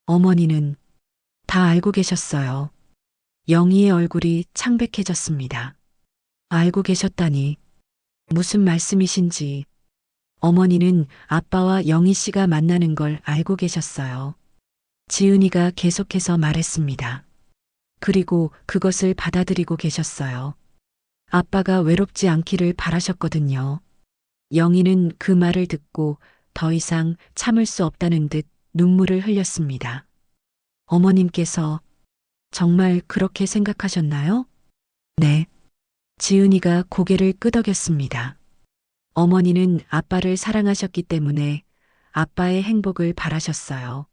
어머니는 다 알고 계셨어요. 영희의 얼굴이 창백해졌습니다. 알고 계셨다니. 무슨 말씀이신지. 어머니는 아빠와 영희 씨가 만나는 걸 알고 계셨어요. 지은이가 계속해서 말했습니다. 그리고 그것을 받아들이고 계셨어요. 아빠가 외롭지 않기를 바라셨거든요. 영희는 그 말을 듣고 더 이상 참을 수 없다는 듯 눈물을 흘렸습니다. 어머님께서 정말 그렇게 생각하셨나요? 네. 지은이가 고개를 끄덕였습니다. 어머니는 아빠를 사랑하셨기 때문에 아빠의 행복을 바라셨어요.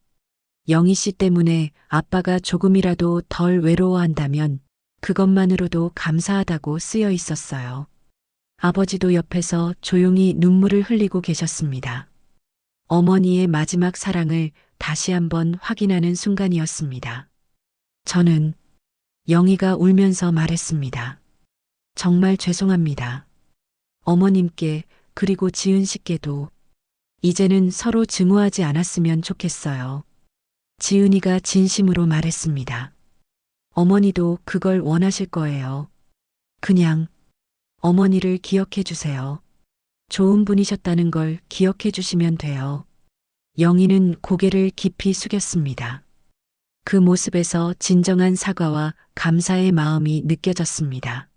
영희 씨 때문에 아빠가 조금이라도 덜 외로워한다면 그것만으로도 감사하다고 쓰여 있었어요. 아버지도 옆에서 조용히 눈물을 흘리고 계셨습니다. 어머니의 마지막 사랑을 다시 한번 확인하는 순간이었습니다. 저는 영희가 울면서 말했습니다. 정말 죄송합니다. 어머님께 그리고 지은 씨께도 이제는 서로 증오하지 않았으면 좋겠어요. 지은이가 진심으로 말했습니다. 어머니도 그걸 원하실 거예요. 그냥 어머니를 기억해 주세요. 좋은 분이셨다는 걸 기억해 주시면 돼요. 영희는 고개를 깊이 숙였습니다. 그 모습에서 진정한 사과와 감사의 마음이 느껴졌습니다.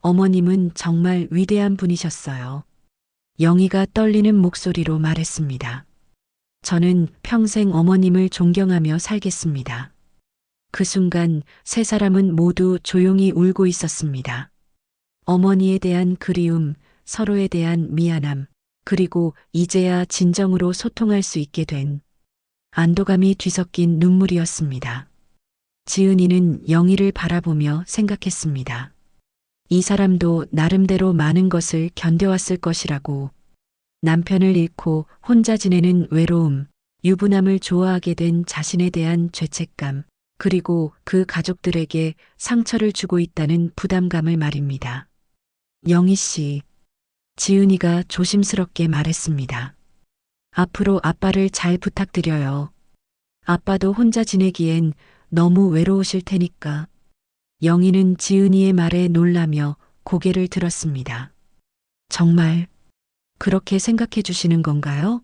어머님은 정말 위대한 분이셨어요. 영희가 떨리는 목소리로 말했습니다. 저는 평생 어머님을 존경하며 살겠습니다. 그 순간 세 사람은 모두 조용히 울고 있었습니다. 어머니에 대한 그리움, 서로에 대한 미안함, 그리고 이제야 진정으로 소통할 수 있게 된 안도감이 뒤섞인 눈물이었습니다. 지은이는 영희를 바라보며 생각했습니다. 이 사람도 나름대로 많은 것을 견뎌왔을 것이라고. 남편을 잃고 혼자 지내는 외로움, 유부남을 좋아하게 된 자신에 대한 죄책감, 그리고 그 가족들에게 상처를 주고 있다는 부담감을 말입니다. 영희 씨, 지은이가 조심스럽게 말했습니다. 앞으로 아빠를 잘 부탁드려요. 아빠도 혼자 지내기엔 너무 외로우실 테니까. 영희는 지은이의 말에 놀라며 고개를 들었습니다. 정말 그렇게 생각해 주시는 건가요?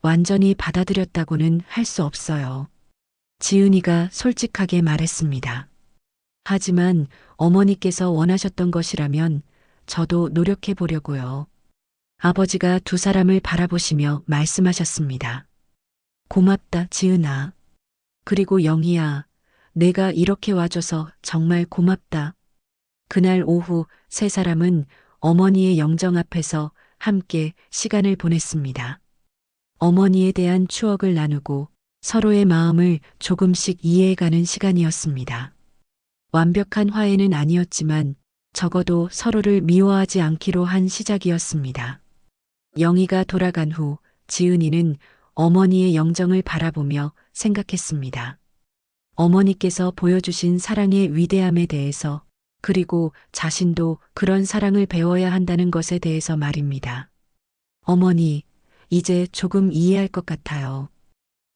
완전히 받아들였다고는 할 수 없어요. 지은이가 솔직하게 말했습니다. 하지만 어머니께서 원하셨던 것이라면 저도 노력해 보려고요. 아버지가 두 사람을 바라보시며 말씀하셨습니다. 고맙다, 지은아. 그리고 영희야, 내가 이렇게 와줘서 정말 고맙다. 그날 오후 세 사람은 어머니의 영정 앞에서 함께 시간을 보냈습니다. 어머니에 대한 추억을 나누고 서로의 마음을 조금씩 이해해가는 시간이었습니다. 완벽한 화해는 아니었지만 적어도 서로를 미워하지 않기로 한 시작이었습니다. 영희가 돌아간 후 지은이는 어머니의 영정을 바라보며 생각했습니다. 어머니께서 보여주신 사랑의 위대함에 대해서, 그리고 자신도 그런 사랑을 배워야 한다는 것에 대해서 말입니다. 어머니, 이제 조금 이해할 것 같아요.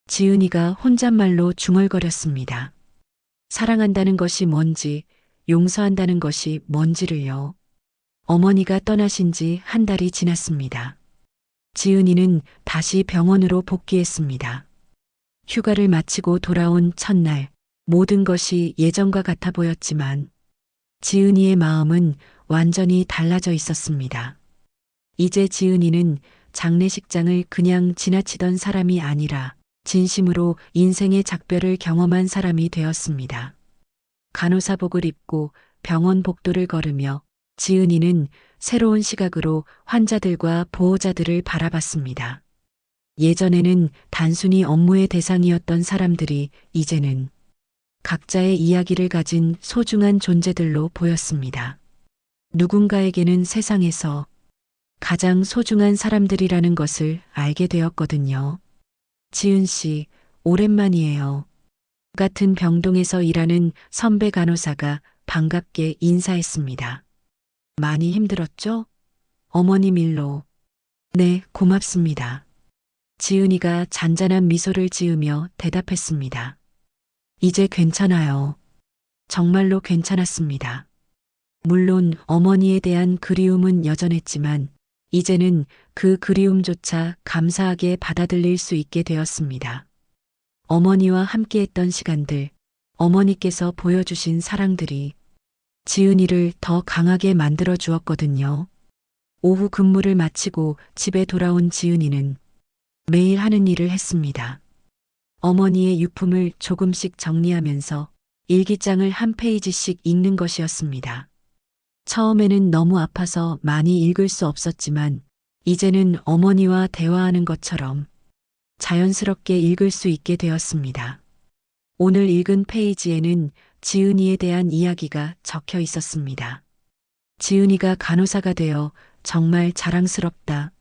지은이가 혼잣말로 중얼거렸습니다. 사랑한다는 것이 뭔지, 용서한다는 것이 뭔지를요. 어머니가 떠나신 지 한 달이 지났습니다. 지은이는 다시 병원으로 복귀했습니다. 휴가를 마치고 돌아온 첫날, 모든 것이 예전과 같아 보였지만 지은이의 마음은 완전히 달라져 있었습니다. 이제 지은이는 장례식장을 그냥 지나치던 사람이 아니라 진심으로 인생의 작별을 경험한 사람이 되었습니다. 간호사복을 입고 병원 복도를 걸으며 지은이는 새로운 시각으로 환자들과 보호자들을 바라봤습니다. 예전에는 단순히 업무의 대상이었던 사람들이 이제는 각자의 이야기를 가진 소중한 존재들로 보였습니다. 누군가에게는 세상에서 가장 소중한 사람들이라는 것을 알게 되었거든요. 지은 씨, 오랜만이에요. 같은 병동에서 일하는 선배 간호사가 반갑게 인사했습니다. 많이 힘들었죠? 어머님 일로. 네, 고맙습니다. 지은이가 잔잔한 미소를 지으며 대답했습니다. 이제 괜찮아요. 정말로 괜찮았습니다. 물론 어머니에 대한 그리움은 여전했지만 이제는 그 그리움조차 감사하게 받아들일 수 있게 되었습니다. 어머니와 함께했던 시간들, 어머니께서 보여주신 사랑들이 지은이를 더 강하게 만들어 주었거든요. 오후 근무를 마치고 집에 돌아온 지은이는 매일 하는 일을 했습니다. 어머니의 유품을 조금씩 정리하면서 일기장을 한 페이지씩 읽는 것이었습니다. 처음에는 너무 아파서 많이 읽을 수 없었지만 이제는 어머니와 대화하는 것처럼 자연스럽게 읽을 수 있게 되었습니다. 오늘 읽은 페이지에는 지은이에 대한 이야기가 적혀 있었습니다. 지은이가 간호사가 되어 정말 자랑스럽다.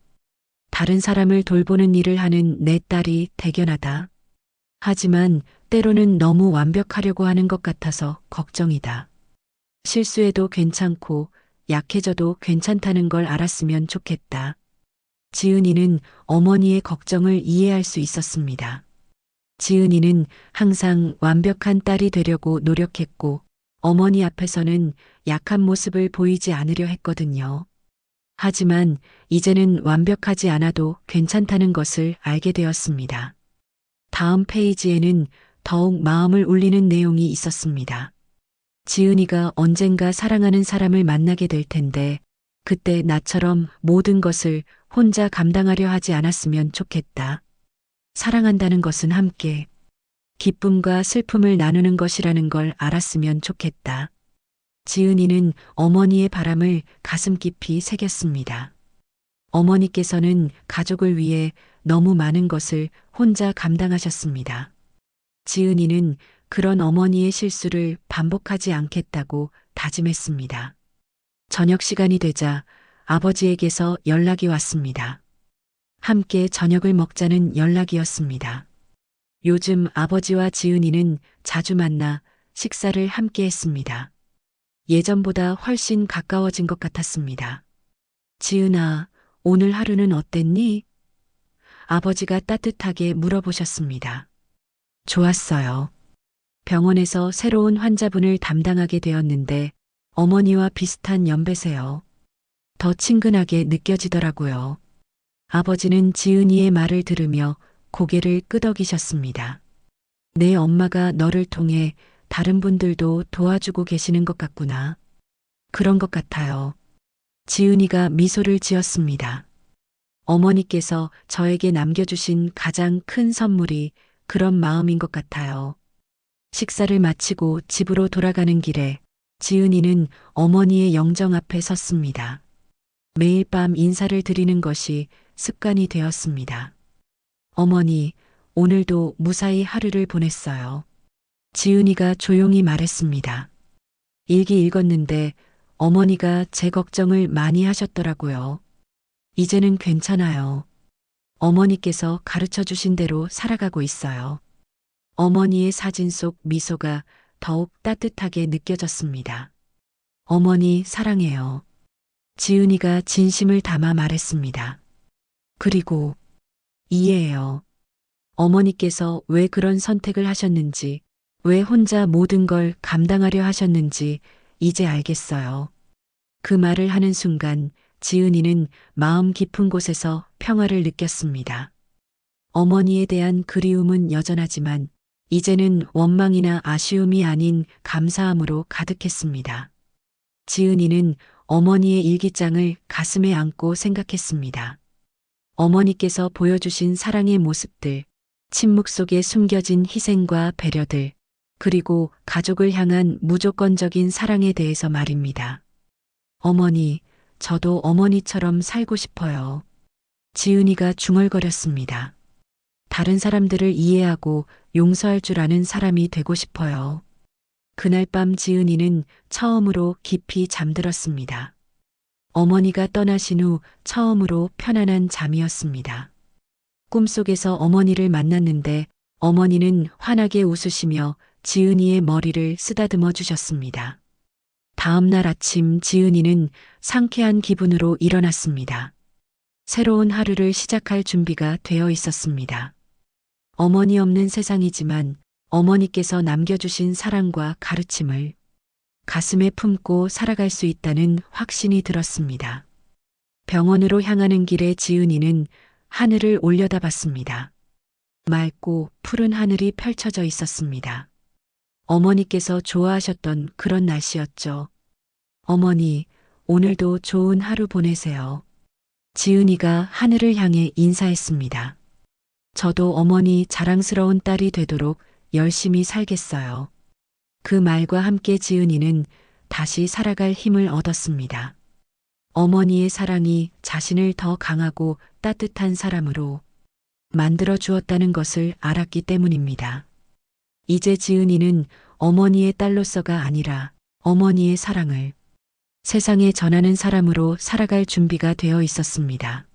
다른 사람을 돌보는 일을 하는 내 딸이 대견하다. 하지만 때로는 너무 완벽하려고 하는 것 같아서 걱정이다. 실수해도 괜찮고 약해져도 괜찮다는 걸 알았으면 좋겠다. 지은이는 어머니의 걱정을 이해할 수 있었습니다. 지은이는 항상 완벽한 딸이 되려고 노력했고 어머니 앞에서는 약한 모습을 보이지 않으려 했거든요. 하지만 이제는 완벽하지 않아도 괜찮다는 것을 알게 되었습니다. 다음 페이지에는 더욱 마음을 울리는 내용이 있었습니다. 지은이가 언젠가 사랑하는 사람을 만나게 될 텐데 그때 나처럼 모든 것을 혼자 감당하려 하지 않았으면 좋겠다. 사랑한다는 것은 함께 기쁨과 슬픔을 나누는 것이라는 걸 알았으면 좋겠다. 지은이는 어머니의 바람을 가슴 깊이 새겼습니다. 어머니께서는 가족을 위해 너무 많은 것을 혼자 감당하셨습니다. 지은이는 그런 어머니의 실수를 반복하지 않겠다고 다짐했습니다. 저녁 시간이 되자 아버지에게서 연락이 왔습니다. 함께 저녁을 먹자는 연락이었습니다. 요즘 아버지와 지은이는 자주 만나 식사를 함께 했습니다. 예전보다 훨씬 가까워진 것 같았습니다. 지은아, 오늘 하루는 어땠니? 아버지가 따뜻하게 물어보셨습니다. 좋았어요. 병원에서 새로운 환자분을 담당하게 되었는데 어머니와 비슷한 연배세요. 더 친근하게 느껴지더라고요. 아버지는 지은이의 말을 들으며 고개를 끄덕이셨습니다. 내 엄마가 너를 통해 다른 분들도 도와주고 계시는 것 같구나. 그런 것 같아요. 지은이가 미소를 지었습니다. 어머니께서 저에게 남겨주신 가장 큰 선물이 그런 마음인 것 같아요. 식사를 마치고 집으로 돌아가는 길에 지은이는 어머니의 영정 앞에 섰습니다. 매일 밤 인사를 드리는 것이 습관이 되었습니다. 어머니, 오늘도 무사히 하루를 보냈어요. 지은이가 조용히 말했습니다. 일기 읽었는데 어머니가 제 걱정을 많이 하셨더라고요. 이제는 괜찮아요. 어머니께서 가르쳐 주신 대로 살아가고 있어요. 어머니의 사진 속 미소가 더욱 따뜻하게 느껴졌습니다. 어머니 사랑해요. 지은이가 진심을 담아 말했습니다. 그리고 이해해요. 어머니께서 왜 그런 선택을 하셨는지, 왜 혼자 모든 걸 감당하려 하셨는지 이제 알겠어요. 그 말을 하는 순간 지은이는 마음 깊은 곳에서 평화를 느꼈습니다. 어머니에 대한 그리움은 여전하지만 이제는 원망이나 아쉬움이 아닌 감사함으로 가득했습니다. 지은이는 어머니의 일기장을 가슴에 안고 생각했습니다. 어머니께서 보여주신 사랑의 모습들, 침묵 속에 숨겨진 희생과 배려들, 그리고 가족을 향한 무조건적인 사랑에 대해서 말입니다. 어머니, 저도 어머니처럼 살고 싶어요. 지은이가 중얼거렸습니다. 다른 사람들을 이해하고 용서할 줄 아는 사람이 되고 싶어요. 그날 밤 지은이는 처음으로 깊이 잠들었습니다. 어머니가 떠나신 후 처음으로 편안한 잠이었습니다. 꿈속에서 어머니를 만났는데 어머니는 환하게 웃으시며 지은이의 머리를 쓰다듬어 주셨습니다. 다음 날 아침 지은이는 상쾌한 기분으로 일어났습니다. 새로운 하루를 시작할 준비가 되어 있었습니다. 어머니 없는 세상이지만 어머니께서 남겨주신 사랑과 가르침을 가슴에 품고 살아갈 수 있다는 확신이 들었습니다. 병원으로 향하는 길에 지은이는 하늘을 올려다봤습니다. 맑고 푸른 하늘이 펼쳐져 있었습니다. 어머니께서 좋아하셨던 그런 날씨였죠. 어머니, 오늘도 좋은 하루 보내세요. 지은이가 하늘을 향해 인사했습니다. 저도 어머니 자랑스러운 딸이 되도록 열심히 살겠어요. 그 말과 함께 지은이는 다시 살아갈 힘을 얻었습니다. 어머니의 사랑이 자신을 더 강하고 따뜻한 사람으로 만들어 주었다는 것을 알았기 때문입니다. 이제 지은이는 어머니의 딸로서가 아니라 어머니의 사랑을 세상에 전하는 사람으로 살아갈 준비가 되어 있었습니다.